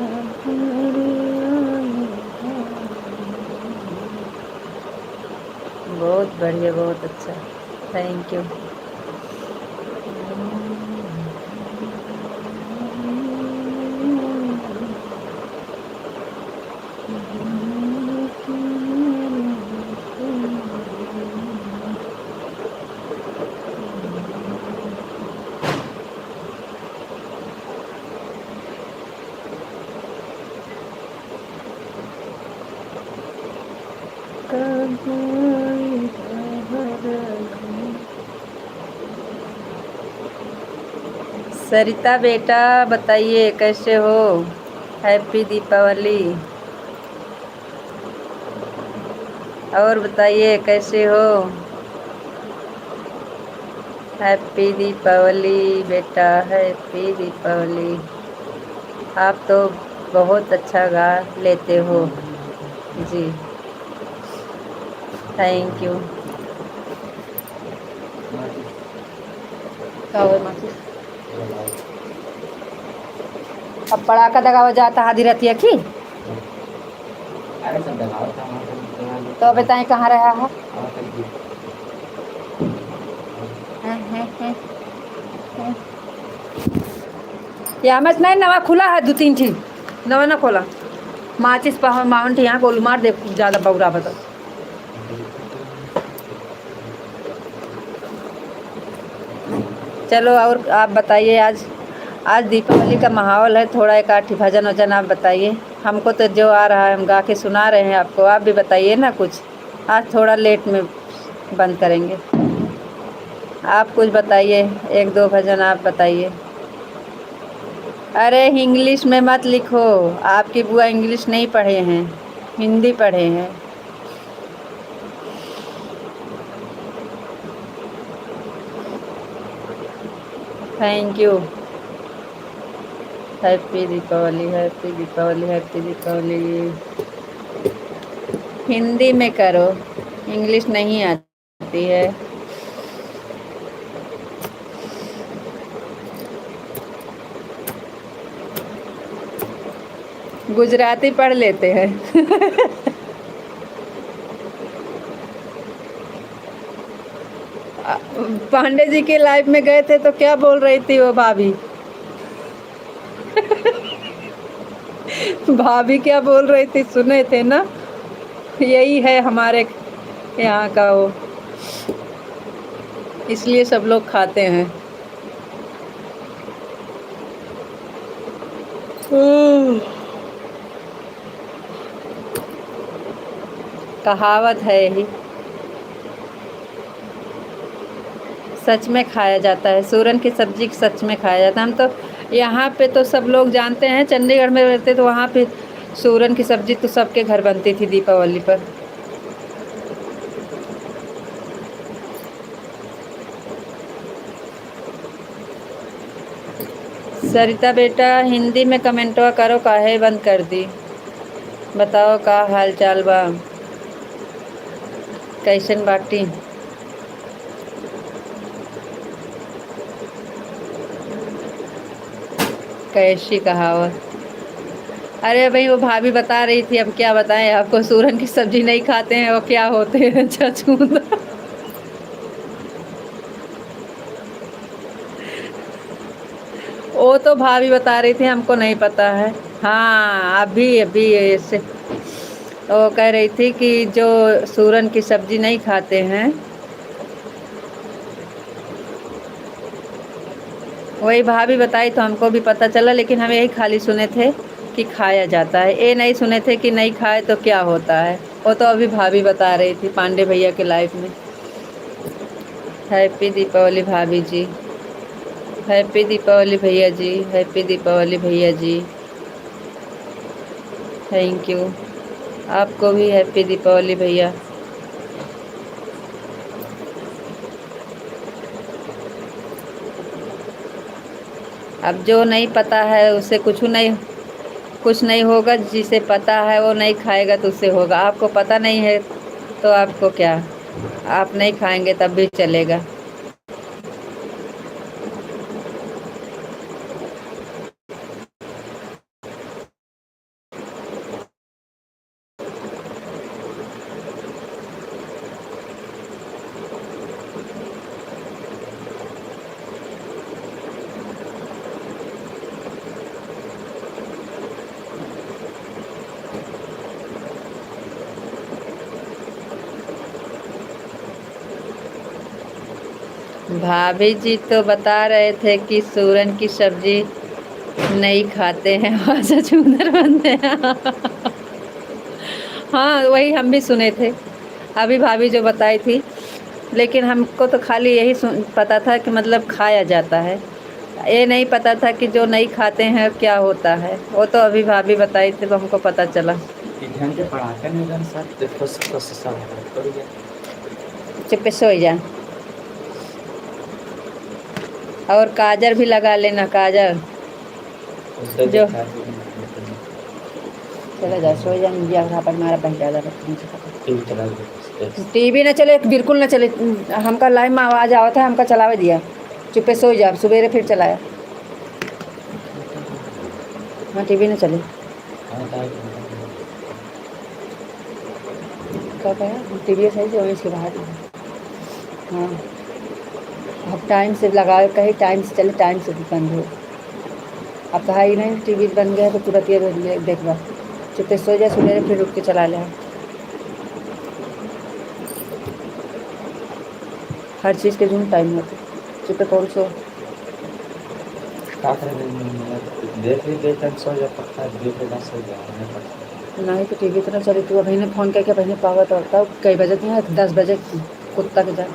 बहुत बढ़िया, बहुत अच्छा, थैंक यू। सरिता बेटा बताइए कैसे हो? हैप्पी दीपावली। और बताइए कैसे हो? हैप्पी दीपावली बेटा, हैप्पी दीपावली। आप तो बहुत अच्छा गा लेते हो जी, थैंक यू। अब पड़ाका दगावा जाता आधी रतिया की अरे सब दबाव था वहाँ पे तो बताएं कहाँ रहा है? या मत नहीं, नवा खुला है 2-3 ठीक नवा ना खोला माचिस पर माउंट यहाँ गोलू मार दे ज़्यादा बौरा बता। चलो और आप बताइए, आज दीपावली का माहौल है, थोड़ा एक आठ भजन वजन आप बताइए। हमको तो जो आ रहा है हम गा के सुना रहे हैं आपको, आप भी बताइए ना कुछ। आज थोड़ा लेट में बंद करेंगे, आप कुछ बताइए, 1-2 भजन आप बताइए। अरे इंग्लिश में मत लिखो, आपकी बुआ इंग्लिश नहीं पढ़े हैं, हिंदी पढ़े हैं। Thank you. Happy Deepawali, happy Deepawali, happy Deepawali. Hindi में करो, इंग्लिश नहीं आती है। गुजराती पढ़ लेते हैं। पांडे जी के लाइव में गए थे तो क्या बोल रही थी वो भाभी? भाभी क्या बोल रही थी सुने थे ना? यही है हमारे यहाँ का वो, इसलिए सब लोग खाते हैं। कहावत है यही, सच में खाया जाता है, सूरन की सब्जी सच में खाया जाता है। हम तो यहाँ पे तो सब लोग जानते हैं, चंडीगढ़ में रहते तो वहाँ पे सूरन की सब्जी तो सबके घर बनती थी दीपावली पर। सरिता बेटा हिंदी में कमेंटवा करो, काहे बंद कर दी? बताओ का हाल चाल बा, कैसन बाटी? कैसी कहावत। अरे भाई वो भाभी बता रही थी, अब क्या बताएं आपको, सूरन की सब्जी नहीं खाते हैं वो क्या होते हैं, छछूंदर। वो तो भाभी बता रही थी, हमको नहीं पता है। हाँ अभी अभी ऐसे वो कह रही थी कि जो सूरन की सब्जी नहीं खाते हैं, वही भाभी बताई तो हमको भी पता चला, लेकिन हम यही खाली सुने थे कि खाया जाता है, ये नहीं सुने थे कि नहीं खाए तो क्या होता है। वो तो अभी भाभी बता रही थी पांडे भैया के लाइफ में। हैप्पी दीपावली भाभी जी, हैप्पी दीपावली भैया जी, हैप्पी दीपावली भैया जी, थैंक यू। आपको भी हैप्पी दीपावली भैया। अब जो नहीं पता है उससे कुछ नहीं होगा, जिसे पता है वो नहीं खाएगा तो उससे होगा। आपको पता नहीं है तो आपको क्या, आप नहीं खाएंगे तब भी चलेगा। भाभी जी तो बता रहे थे कि सूरन की सब्जी नहीं खाते हैं और छछूंदर बनते हैं। हाँ वही हम भी सुने थे, अभी भाभी जो बताई थी, लेकिन हमको तो खाली यही पता था कि मतलब खाया जाता है, ये नहीं पता था कि जो नहीं खाते हैं क्या होता है। वो तो अभी भाभी बताई थी तो हमको पता चला। ध्यान से पढ़ाते नहीं जान सर, देखो सब कर गया। चुप सो जा। और काजर भी लगा लेना, काजर जो चला जा, सो जा, यहाँ पर हमारा बन ज़्यादा टीवी न चले, बिल्कुल न चले। हमका लाइव में आवाज़ आवत है, हमका चलावे दिया। चुपे सो जा, सवेरे फिर चलाया। हाँ टीवी न चले। क्या कहा, टीवी सही से इसके बाहर। हाँ अब टाइम से लगाओ, कहीं टाइम से चले, टाइम से भी बंद हो। अब कहा ही नहीं टीवी बन गया तो तुरंत ये देखवा। चुपे सो जा, सवेरे फिर उठ के चला ले। हर चीज़ के जो टाइम होते, चुपे कौन सो। नहीं तो टीवी तो ना चले, तू अभी ने फ़ोन करके बहने पावा तो तब कई बजे थे, 10 बजे कुत्ता के जा।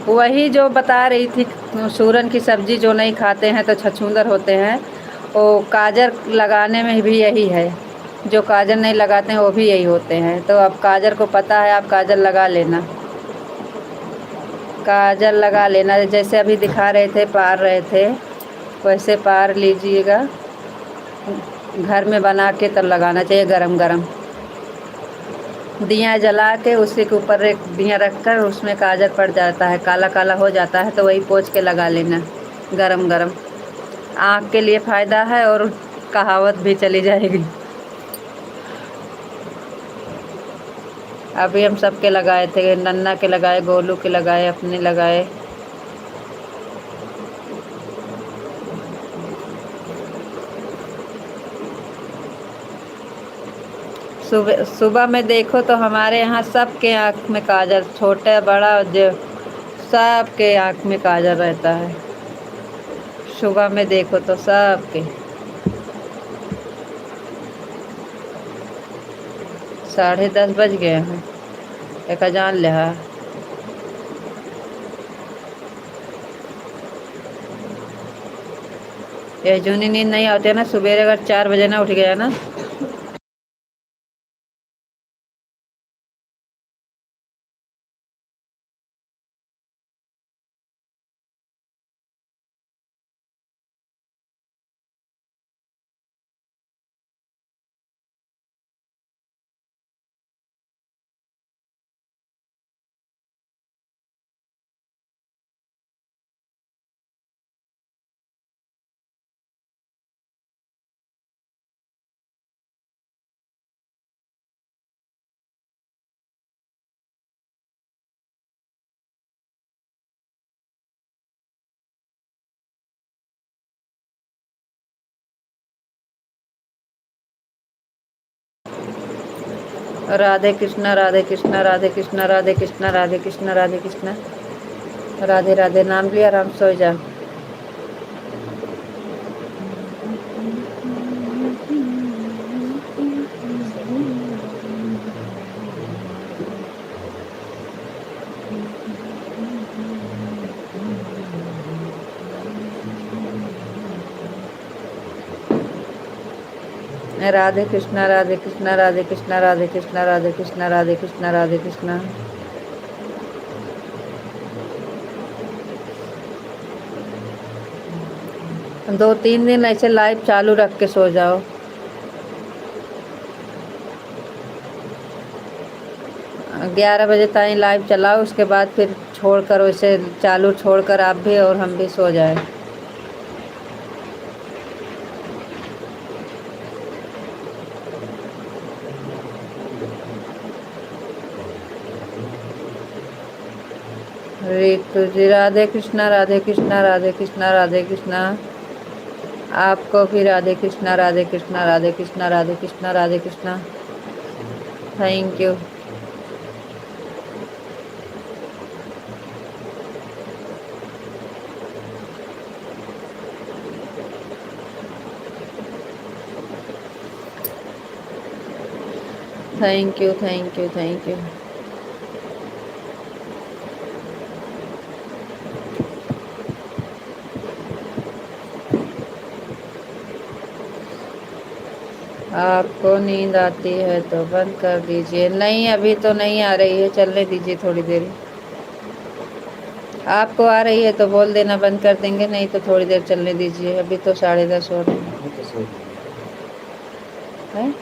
वही जो बता रही थी, सूरन की सब्जी जो नहीं खाते हैं तो छछूंदर होते हैं, वो काजर लगाने में भी यही है। जो काजर नहीं लगाते हैं वो भी यही होते हैं। तो अब काजर को पता है, आप काजर लगा लेना, काजल लगा लेना। जैसे अभी दिखा रहे थे, पार रहे थे, वैसे पार लीजिएगा। घर में बना के तब लगाना चाहिए, गरम गरम दिया जला के उसी के ऊपर एक दिया रख कर उसमें काजर पड़ जाता है, काला काला हो जाता है, तो वही पोंछ के लगा लेना गरम गरम। आँख के लिए फ़ायदा है और कहावत भी चली जाएगी। अभी हम सबके लगाए थे, नन्ना के लगाए, गोलू के लगाए, अपने लगाए। सुबह सुबह में देखो तो हमारे यहाँ सबके आँख में काजल, छोटे बड़ा जो सबके आँख में काजल रहता है। सुबह में देखो तो सबके 10:30 बज गए हैं। एक जान लिहा ये जूनी नींद नहीं आती है ना, सुबह अगर 4 बजे ना उठ गया ना राधे कृष्णा राधे कृष्णा राधे कृष्णा राधे कृष्णा राधे कृष्णा राधे कृष्णा राधे राधे। नाम लिया आराम सो जा। राधे कृष्णा राधे कृष्णा राधे कृष्णा राधे कृष्णा राधे कृष्णा राधे कृष्णा राधे कृष्णा। 2-3 दिन ऐसे लाइव चालू रख के सो जाओ। ग्यारह बजे तक लाइव चलाओ, उसके बाद फिर छोड़कर वैसे चालू छोड़कर आप भी और हम भी सो जाए। रितु जी राधे कृष्णा राधे कृष्णा राधे कृष्णा राधे कृष्णा। आपको भी Radhe Krishna Radhe Krishna Radhe Krishna Radhe Krishna Radhe Krishna. Thank you. Thank you thank you thank you. आपको नींद आती है तो बंद कर दीजिए। नहीं अभी तो नहीं आ रही है, चलने दीजिए थोड़ी देर। आपको आ रही है तो बोल देना, बंद कर देंगे, नहीं तो थोड़ी देर चलने दीजिए। अभी तो 10:30 हो रहे हैं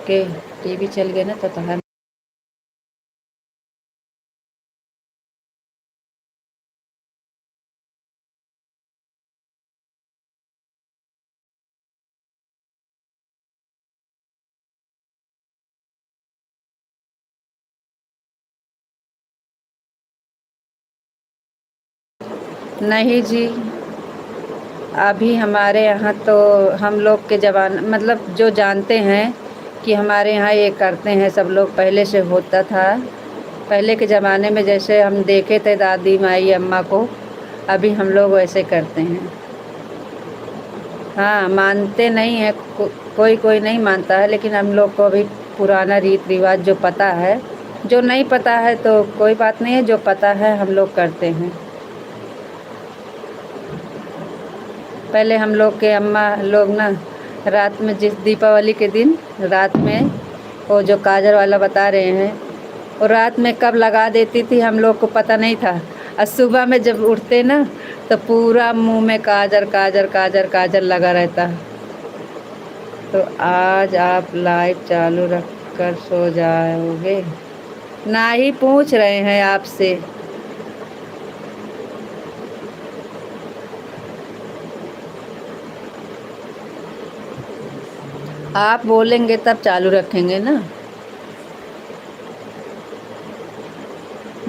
के टीवी चल गए ना तो हम नहीं जी। अभी हमारे यहाँ तो हम लोग के जवान मतलब जो जानते हैं कि हमारे यहाँ ये करते हैं सब लोग, पहले से होता था। पहले के ज़माने में जैसे हम देखे थे दादी माई अम्मा को, अभी हम लोग वैसे करते हैं। हाँ मानते नहीं हैं, कोई कोई नहीं मानता है, लेकिन हम लोग को अभी पुराना रीत रिवाज जो पता है। जो नहीं पता है तो कोई बात नहीं है, जो पता है हम लोग करते हैं। पहले हम लोग के अम्मा लोग ना रात में, जिस दीपावली के दिन रात में वो जो काजर वाला बता रहे हैं, वो रात में कब लगा देती थी हम लोग को पता नहीं था। और सुबह में जब उठते ना तो पूरा मुंह में काजर काजर काजर काजर लगा रहता। तो आज आप लाइव चालू रख कर सो जाओगे? ना ही पूछ रहे हैं आपसे। आप बोलेंगे तब चालू रखेंगे ना,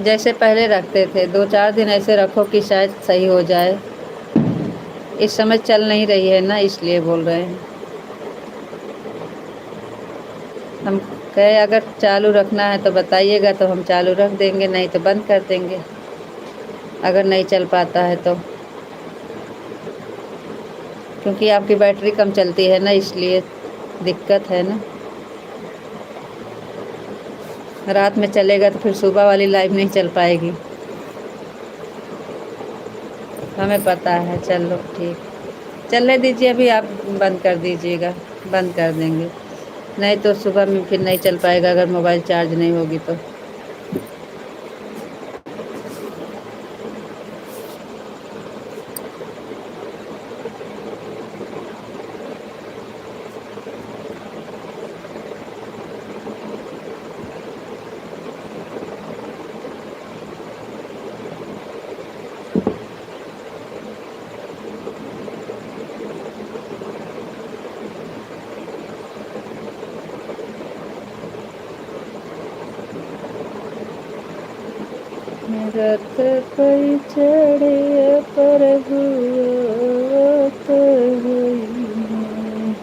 जैसे पहले रखते थे। 2-4 दिन ऐसे रखो कि शायद सही हो जाए। इस समय चल नहीं रही है ना, इसलिए बोल रहे हैं। हम कहे अगर चालू रखना है तो बताइएगा, तो हम चालू रख देंगे, नहीं तो बंद कर देंगे। अगर नहीं चल पाता है तो, क्योंकि आपकी बैटरी कम चलती है ना, इसलिए दिक्कत है ना। रात में चलेगा तो फिर सुबह वाली लाइव नहीं चल पाएगी। हमें पता है, चलो ठीक, चलने दीजिए अभी, आप बंद कर दीजिएगा, बंद कर देंगे, नहीं तो सुबह में फिर नहीं चल पाएगा अगर मोबाइल चार्ज नहीं होगी तो। रथ कोई चढ़े पर हुआ तो हुई।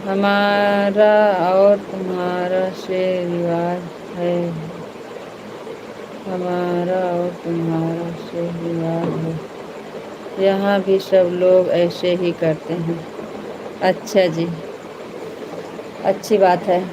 हमारा और तुम्हारा से रिवाज है, हमारा और तुम्हारा से रिवाज है, यहाँ भी सब लोग ऐसे ही करते हैं। अच्छा जी, अच्छी बात है।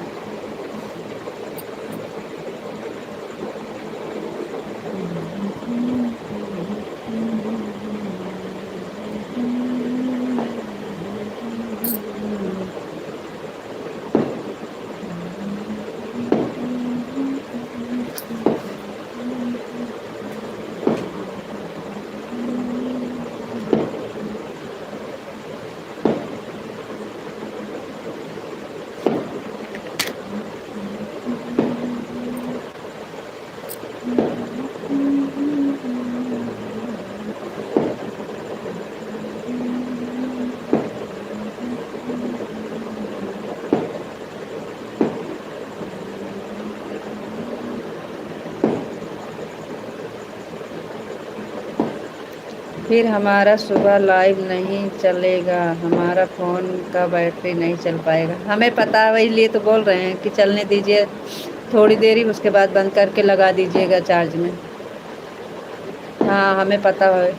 फिर हमारा सुबह लाइव नहीं चलेगा, हमारा फ़ोन का बैटरी नहीं चल पाएगा। हमें पता है, वही लिए तो बोल रहे हैं कि चलने दीजिए थोड़ी देर ही, उसके बाद बंद करके लगा दीजिएगा चार्ज में। हाँ हमें पता है।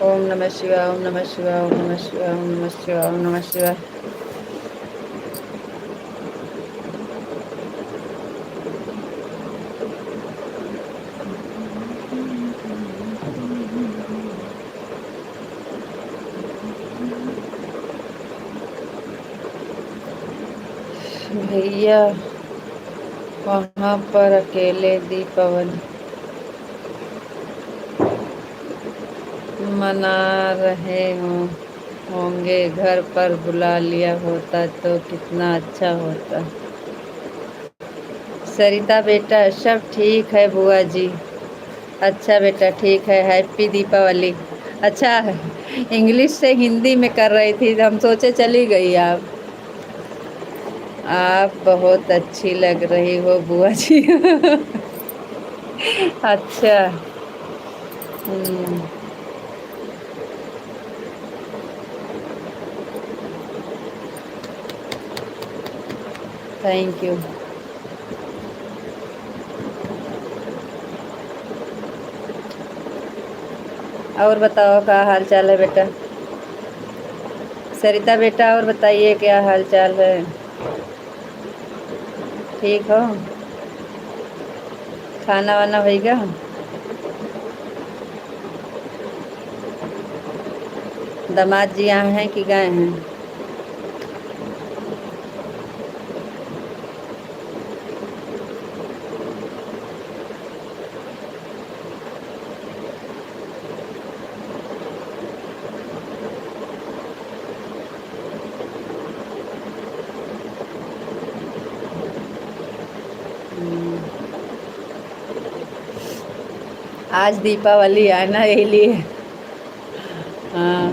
ओम नमः शिवाय, ओम नमः शिवाय, ओम नमः शिवाय, ओम नमः शिवाय, ओम नमः शिवाय। भैया वहाँ पर अकेले दीपावली मना रहे होंगे, घर पर बुला लिया होता तो कितना अच्छा होता। सरिता बेटा सब ठीक है बुआ जी। अच्छा बेटा ठीक है, हैप्पी दीपावली। अच्छा है, इंग्लिश से हिंदी में कर रही थी, हम सोचे चली गई आप बहुत अच्छी लग रही हो बुआ जी। अच्छा। Thank you. और बताओ क्या हाल चाल है बेटा? सरिता बेटा और बताइए क्या हाल चाल है? ठीक हो? खाना वाना होएगा? दामाद जी यहाँ हैं कि गए हैं? आज दीपावली है ना, यही लिए। हाँ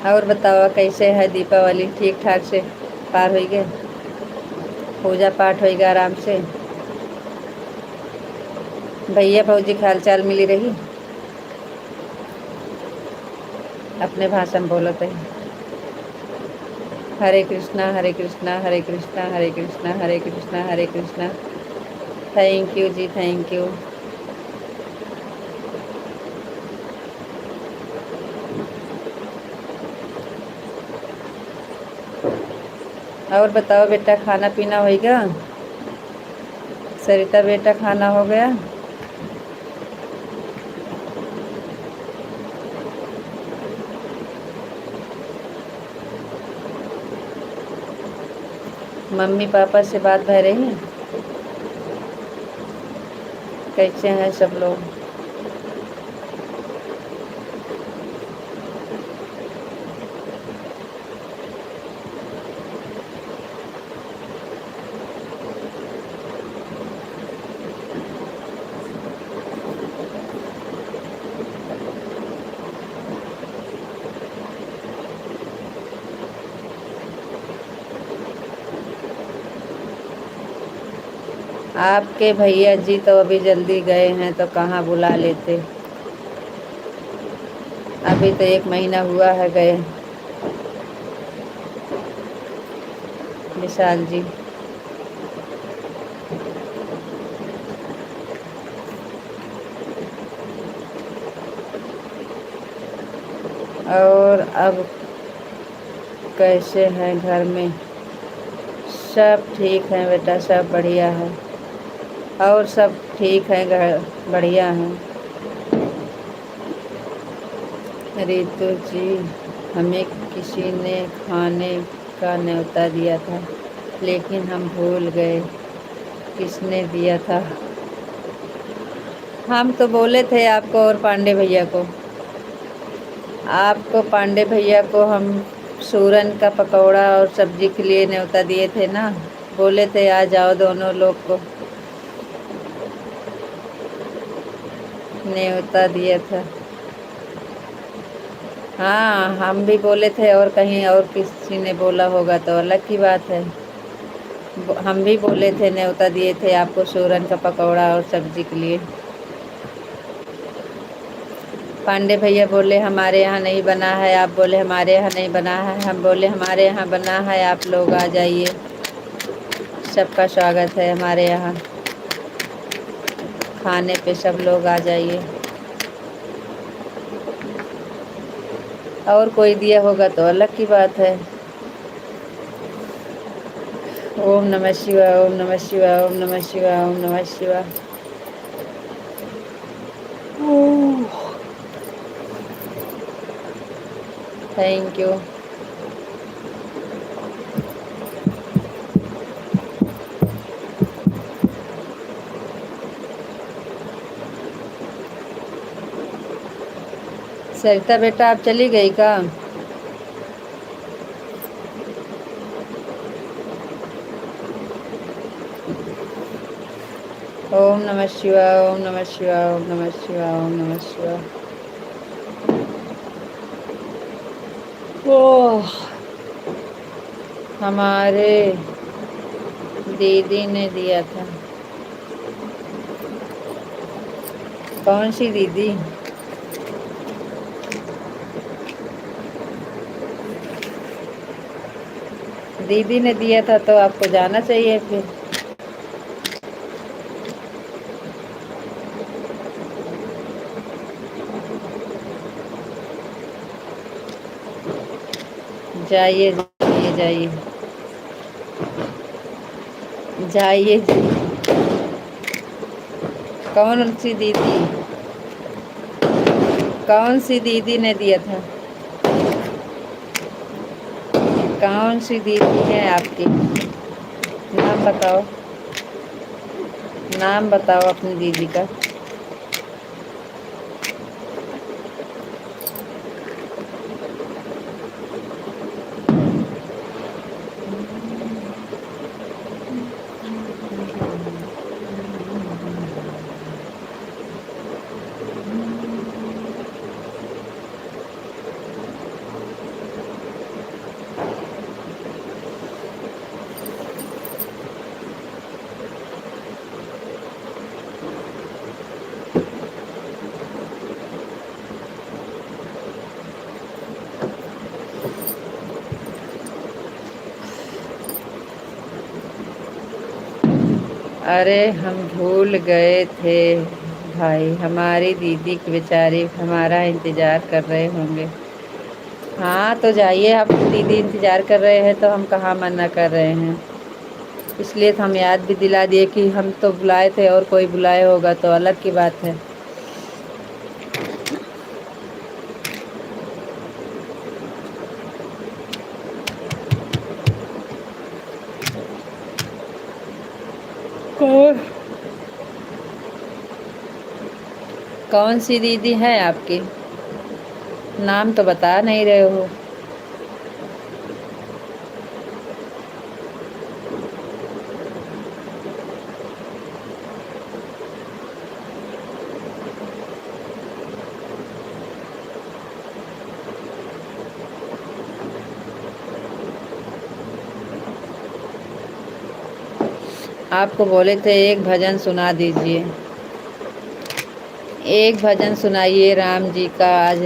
और बताओ कैसे है दीपावली? ठीक ठाक से पार हो गए? पूजा पाठ हो गया आराम से? भैया भौजी का हाल चाल मिली रही? अपने भाषा में बोलते हैं। हरे कृष्णा हरे कृष्णा हरे कृष्णा हरे कृष्णा हरे कृष्णा हरे Krishna. Thank you ji, thank you. और बताओ बेटा, खाना पीना होएगा? सरिता बेटा खाना हो गया? मम्मी पापा से बात भय रही है? कैसे हैं सब लोग? आपके भैया जी तो अभी जल्दी गए हैं, तो कहाँ बुला लेते। अभी तो 1 महीना हुआ है गए, विशाल जी। और अब कैसे हैं घर में? सब ठीक है बेटा, सब बढ़िया है। और सब ठीक है, घर बढ़िया है। रितु जी, हमें किसी ने खाने का न्योता दिया था, लेकिन हम भूल गए किसने दिया था। हम तो बोले थे आपको और पांडे भैया को। आपको पांडे भैया को हम सूरन का पकौड़ा और सब्जी के लिए न्योता दिए थे ना, बोले थे आ जाओ दोनों लोग को न्योता दिया था। हाँ, हम भी बोले थे, और कहीं और किसी ने बोला होगा तो अलग की बात है। हम भी बोले थे, न्योता दिए थे आपको सूरन का पकौड़ा और सब्जी के लिए। पांडे भैया बोले हमारे यहाँ नहीं बना है, आप बोले हमारे यहाँ नहीं बना है, हम बोले हमारे यहाँ बना है, आप लोग आ जाइए, सबका स्वागत है हमारे यहाँ, खाने पे सब लोग आ जाइए। और कोई दिया होगा तो अलग की बात है। ओम नमः शिवाय, ओम नमः शिवाय, ओम नमः शिवाय, ओम नमः शिवाय। Thank you. सरिता बेटा आप चली गई का? ओम नमः शिवाय, ओम नमः शिवाय, ओम नमः शिवाय, ओम नमः शिवाय। ओह, हमारे दीदी ने दिया था। कौन सी दीदी? दीदी ने दिया था तो आपको जाना चाहिए फिर। जाइए जाइए जाइए जाइए। कौन सी दीदी? कौन सी दीदी ने दिया था? कौन सी दीदी है आपकी? नाम बताओ, नाम बताओ अपनी दीदी का। अरे हम भूल गए थे भाई, हमारी दीदी की बेचारी हमारा इंतज़ार कर रहे होंगे। हाँ तो जाइए, आप दीदी इंतज़ार कर रहे हैं तो हम कहाँ मना कर रहे हैं। इसलिए तो हम याद भी दिला दिए कि हम तो बुलाए थे और कोई बुलाए होगा तो अलग की बात है। कौन कौन सी दीदी है आपकी? नाम तो बता नहीं रहे हो। आपको बोले थे एक भजन सुना दीजिए। एक भजन सुनाइए राम जी का आज।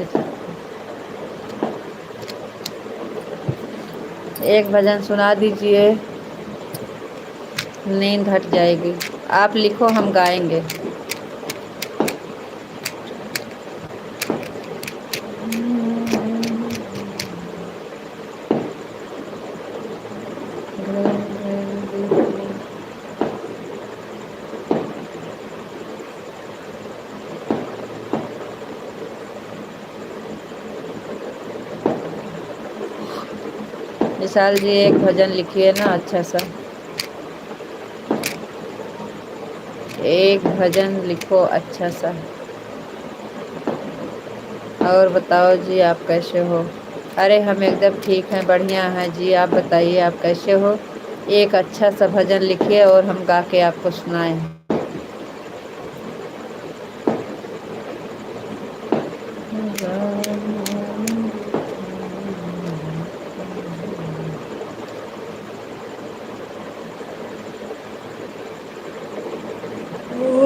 एक भजन सुना दीजिए, नींद हट जाएगी। आप लिखो, हम गाएंगे। विशाल जी एक भजन लिखिए ना अच्छा सा। एक भजन लिखो अच्छा सा। और बताओ जी, आप कैसे हो? अरे हम एकदम ठीक हैं, बढ़िया हैं जी। आप बताइए आप कैसे हो? एक अच्छा सा भजन लिखिए और हम गा के आपको सुनाएं।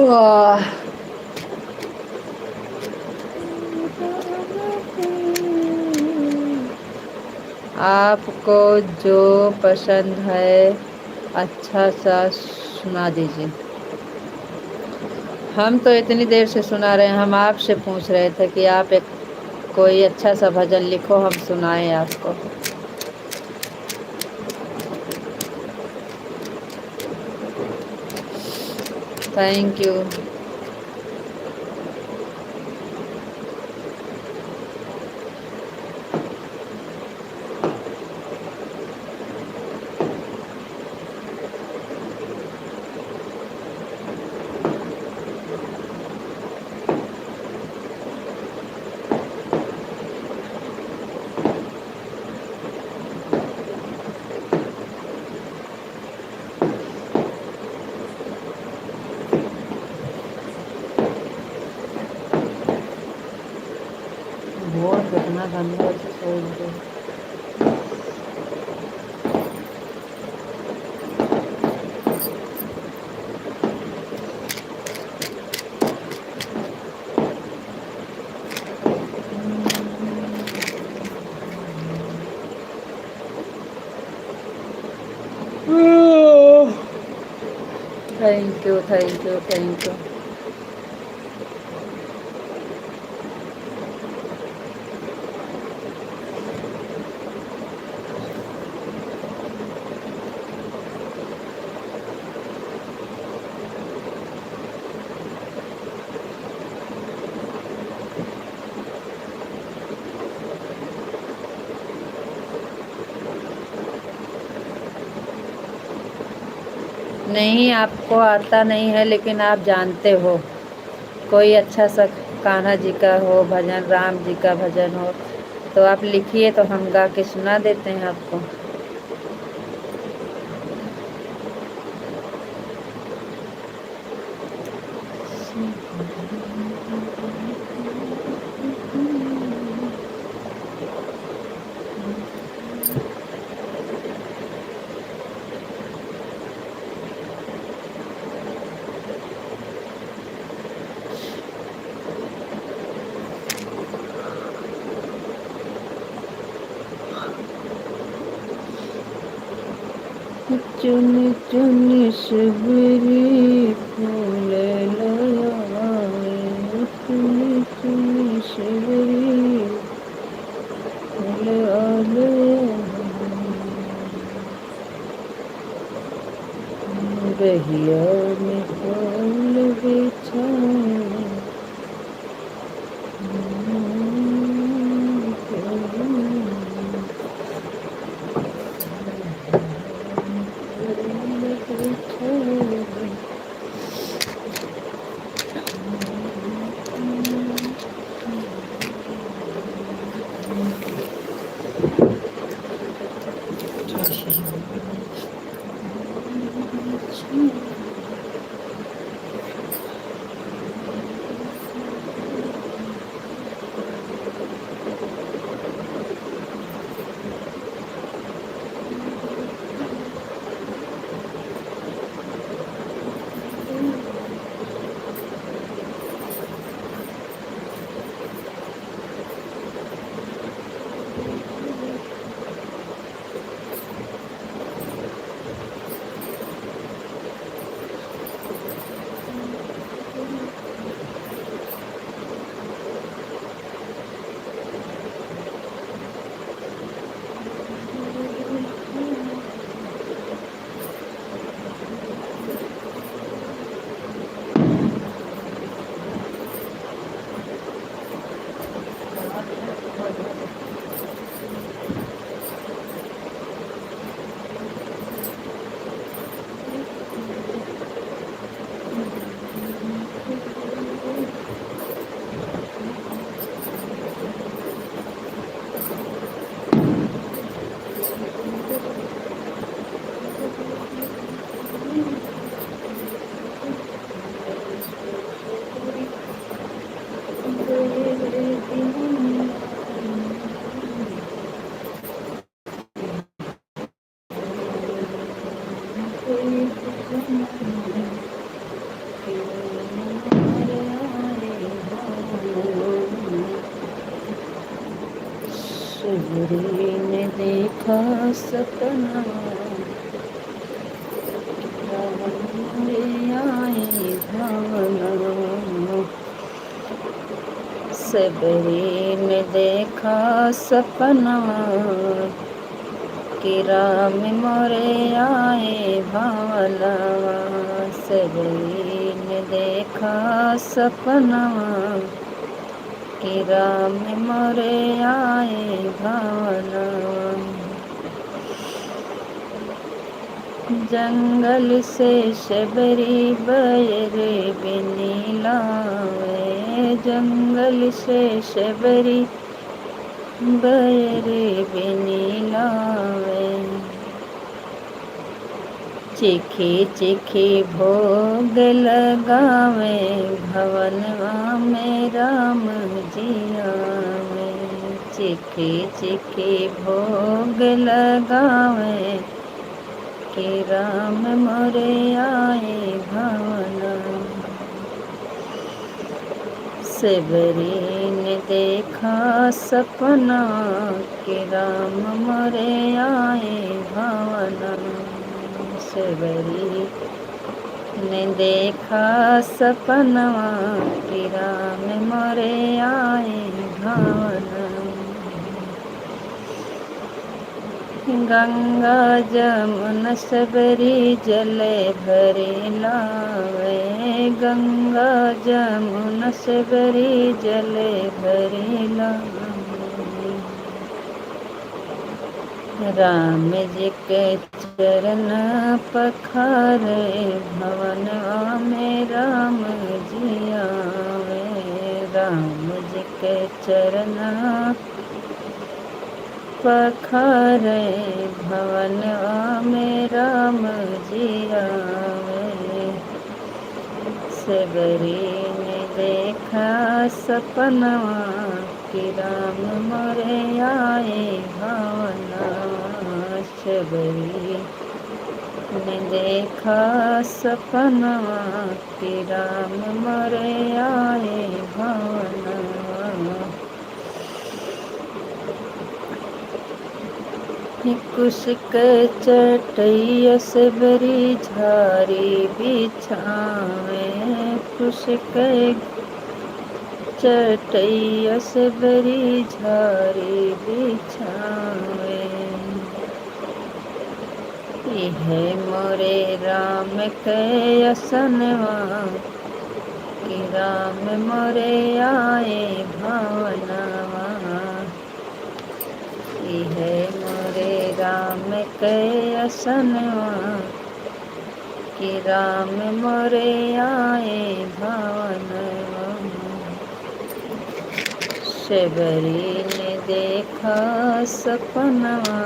वाह। आपको जो पसंद है अच्छा सा सुना दीजिए। हम तो इतनी देर से सुना रहे हैं, हम आपसे पूछ रहे थे कि आप एक कोई अच्छा सा भजन लिखो, हम सुनाएं आपको। Thank you. बहुत कितना गंदा छोड़ दो। Thank you thank you thank you. नहीं, आपको आता नहीं है लेकिन आप जानते हो। कोई अच्छा सा कान्हा जी का हो भजन, राम जी का भजन हो तो आप लिखिए तो हम गा के सुना देते हैं आपको। चुन चुन शबरी फूल लगाए, चुन चुन शबरी फूल आलया, रहिया में फूल बिछाए, शबरी ने देखा सपना, राम आए भावना, शबरी ने देखा सपना, कि राम मोरे आए भावना, शबरी ने देखा सपना, कि राम मोरे आए भावना। जंगल से शबरी बयरे बिनी लावे, जंगल से शबरी बयरे बिनी लावे, चिखी चिखी भोग लगावे, भवनवा में राम जी आवे, चिखी चिखी भोग लगावे, कि राम मोरे आए भावना। शबरी ने देखा सपना, कि राम मोरे आए भावना, शबरी ने देखा सपना, कि राम मोरे आए भावना। गंगा जमुन शबरी जले भरे लावे, गंगा जमुन शबरी जले भरे लावे, राम जी के चरण पखारे, भवनवा में राम जी आवे, राम जी के चरण पखारे, भवनवा में राम जी आवे, शबरी ने देखा सपनवा, कि राम मोरे आए भावना, शबरी ने देखा सपनवा, कि राम मोरे आए भावना। कुशक चटैया से बरी झारी बिछावे, कुशक चटैया से बरी झारी बिछावे। इहे मोरे राम के असनवा, कि राम मोरे आए भावनवा। इहे मोरे राम के असनवा, कि राम मोरे आए भावनवा। शबरी ने देखा सपनवा,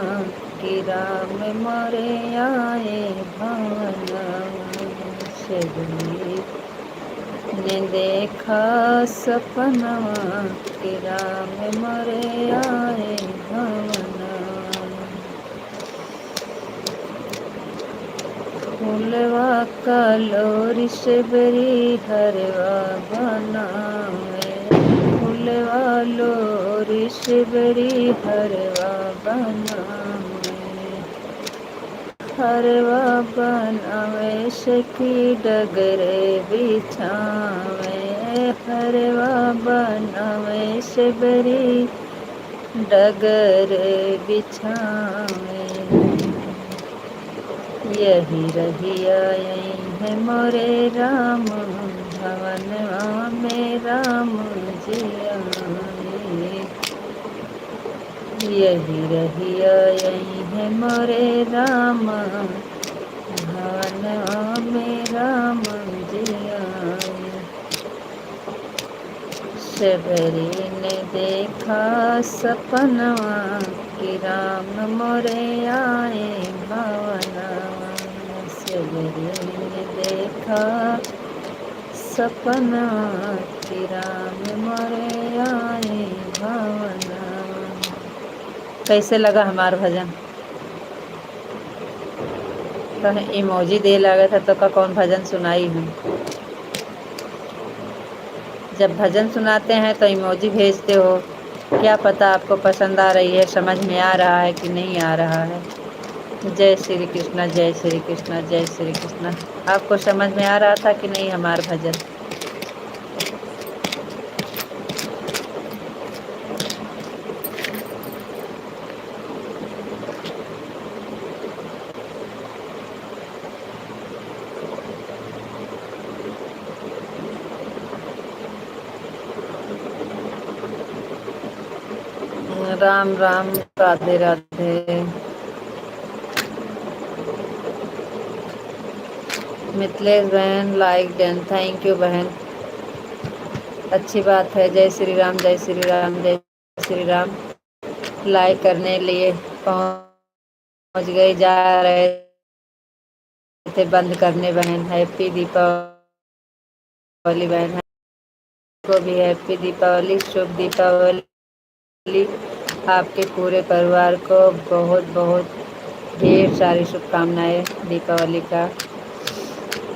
कि राम मोरे आए भावनवा। शबरी ने देखा सपनवा, कि राम मोरे आए भावनवा। फूलवा कलोरी शबरी हरवा बनावे, फूलवा लोरी शबरी हरवा बनावे। हरवा बनावे सखी डगरे बिछावे, हरवा बनावे शबरी डगर बिछावे। यही रहिया यही है मोरे राम, भवनवा में राम जी आए। यही रहिया यही है मोरे राम, भवनवा में राम जी आए। शबरी ने देखा सपनवा, कि राम मोरे आए भावनवा। शबरी ने देखा सपनवा, कि राम मोरे आए भावनवा। कैसे लगा हमार भजन? कहीं इमोजी दे लगा था तो का कौन भजन सुनाई हूँ। जब भजन सुनाते हैं तो इमोजी भेजते हो, क्या पता आपको पसंद आ रही है, समझ में आ रहा है कि नहीं आ रहा है। जय श्री कृष्णा, जय श्री कृष्णा, जय श्री कृष्णा। आपको समझ में आ रहा था कि नहीं हमार भजन? राम राम, राधे राधे। मिथिलेश बहन लाइक डन, थैंक यू बहन, अच्छी बात है। जय श्री राम, जय श्री राम, जय श्री राम। लाइक करने लिए पहुंच गए, जा रहे थे बंद करने बहन। हैप्पी दीपावली बहन, को भी हैप्पी दीपावली, शुभ दीपावली। आपके पूरे परिवार को बहुत बहुत ढेर सारी शुभकामनाएं दीपावली का।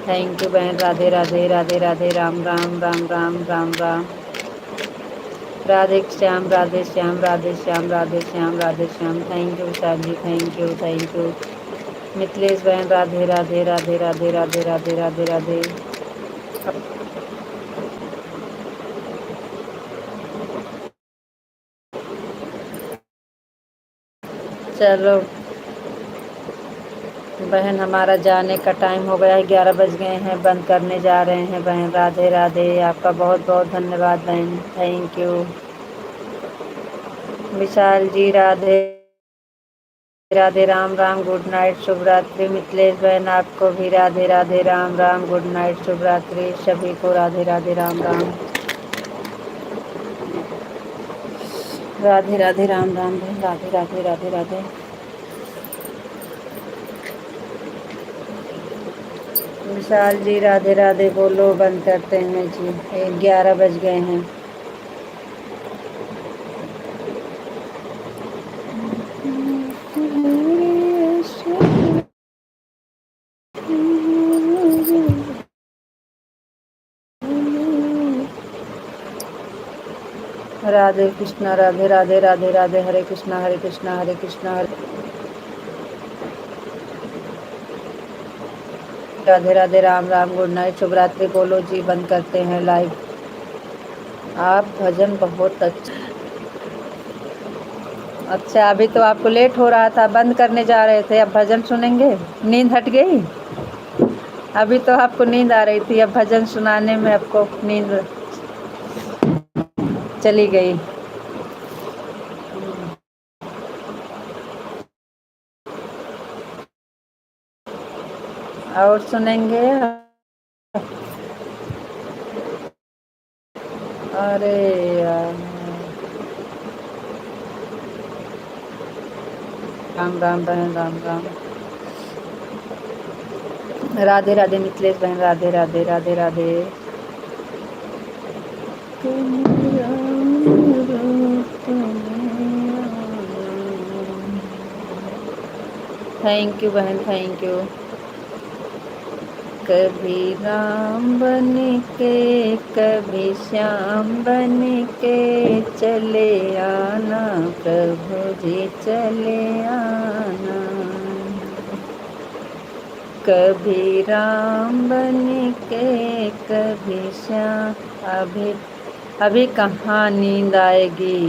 थैंक यू बहन, Radhe Radhe, Radhe Radhe, Ram Ram, Ram Ram, Ram Ram. Radhe Shyam, Radhe Shyam, Radhe Shyam, Radhe Shyam, Radhe Shyam. Thank you Vishal ji, thank you, thank you. Mithilesh बहन राधे राधे, राधे राधे, राधे राधे, राधे राधे। चलो बहन, हमारा जाने का टाइम हो गया है, 11 बज गए हैं, बंद करने जा रहे हैं बहन। राधे राधे, आपका बहुत बहुत धन्यवाद बहन, thank you. Vishal ji Radhe Radhe, Ram Ram, good night, शुभ रात्रि। मिथिलेश बहन आपको भी राधे राधे, राम राम, गुड नाइट, शुभ रात्रि। सभी को राधे राधे, राम राम, राधे राधे, राम राम बहन, राधे राधे, राधे राधे। विशाल जी राधे राधे बोलो, बंद करते हैं जी, 11 बज गए हैं। राधे कृष्णा, राधे राधे, राधे राधे, हरे कृष्णा हरे कृष्णा, हरे कृष्णा हरे राधे राधे, राम राम, गुड नाइट, शुभ रात्रि बोलो जी। बंद करते हैं लाइव। आप भजन बहुत अच्छा। अभी तो आपको लेट हो रहा था, बंद करने जा रहे थे, अब भजन सुनेंगे? नींद हट गई? अभी तो आपको नींद आ रही थी, अब भजन सुनाने में आपको नींद चली गई। और सुनेंगे? अरे यार, राम राम बहन, राम राम। राधे राधे मिथिलेश बहन, राधे राधे, राधे राधे। थैंक यू बहन, थैंक यू। कभी राम बन के, कभी श्याम बन के चले आना प्रभु जी, चले आना। कभी राम बन के, कभी श्याम। अभी कहाँ नींद आएगी?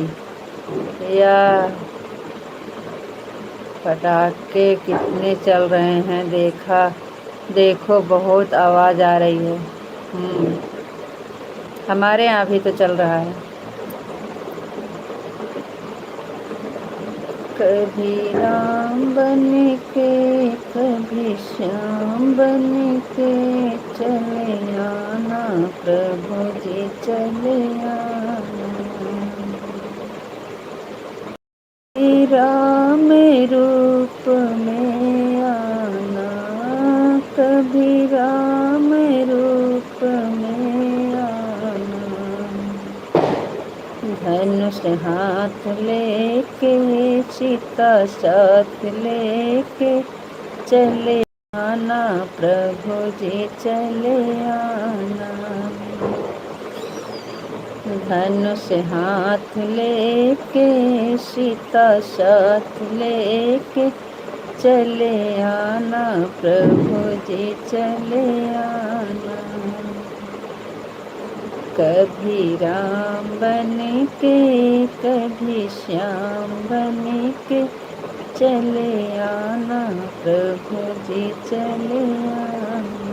या पटाखे कितने चल रहे हैं, देखो बहुत आवाज़ आ रही है। हमारे यहाँ भी तो चल रहा है। कभी राम बन के, कभी श्याम बन के चले आना प्रभु जी, चले आना। राम रूप में आना, कभी राम रूप में आना। धनुष हाथ लेके, सीता साथ लेके चले आना प्रभु जी, चले आना। धनुष हाथ लेके, सीता साथ लेके चले आना प्रभु जी, चले आना। कभी राम बन के, कभी श्याम बन के चले आना प्रभु जी, चले आना।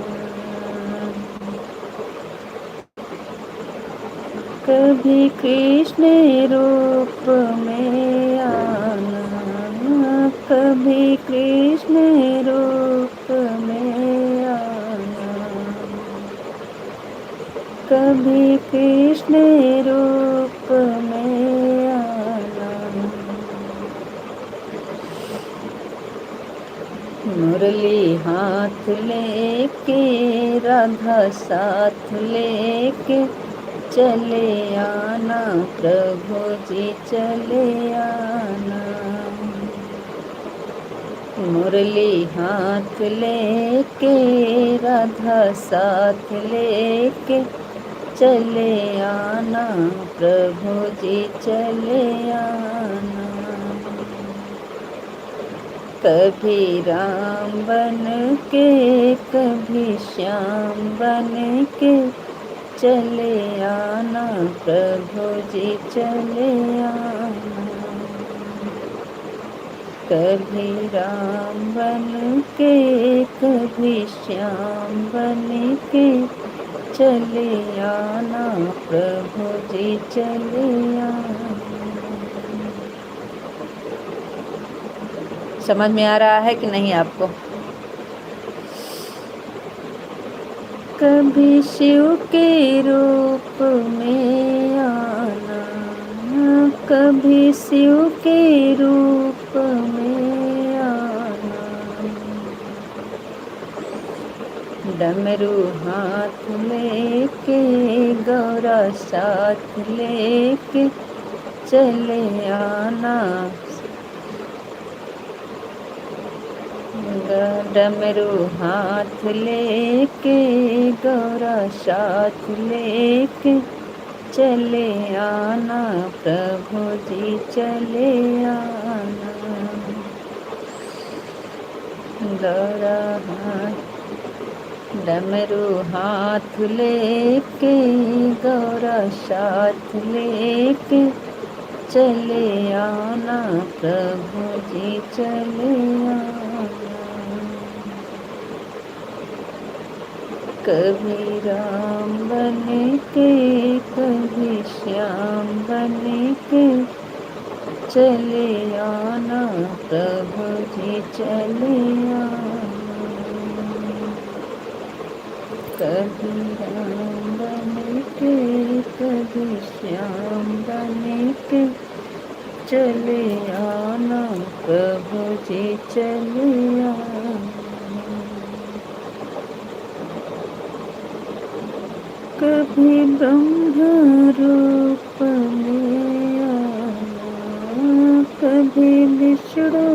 कभी कृष्ण रूप में आना, कभी कृष्ण रूप में आना, कभी कृष्ण रूप में आना। मुरली हाथ लेके, राधा साथ लेके चले आना प्रभु जी, चले आना। मुरली हाथ लेके, राधा साथ लेके चले आना प्रभु जी, चले आना। कभी राम बन के, कभी श्याम बन के चले आना प्रभु जी, चले आना। कभी राम बन के, कभी श्याम बन के चले आना प्रभु जी, चले आना। समझ में आ रहा है कि नहीं आपको? कभी शिव के रूप में आना, कभी शिव के रूप में आना। डमरू हाथ लेके, गौरा साथ लेके चले आना। डमरू हाथ लेके, गौरा साथ लेके चले आना प्रभु जी, चले आना। गौरा हाथ डमरू हाथ लेके गौरा साथ लेके चले आना प्रभु जी चले आना। कभी राम बने के कभी श्याम बने के चले आना प्रभु जी चले आना। कभी राम बने के कभी श्याम बने के चले आना प्रभु जी चले आना। कभी ब्रह्म रूप में आना कभी विष्णु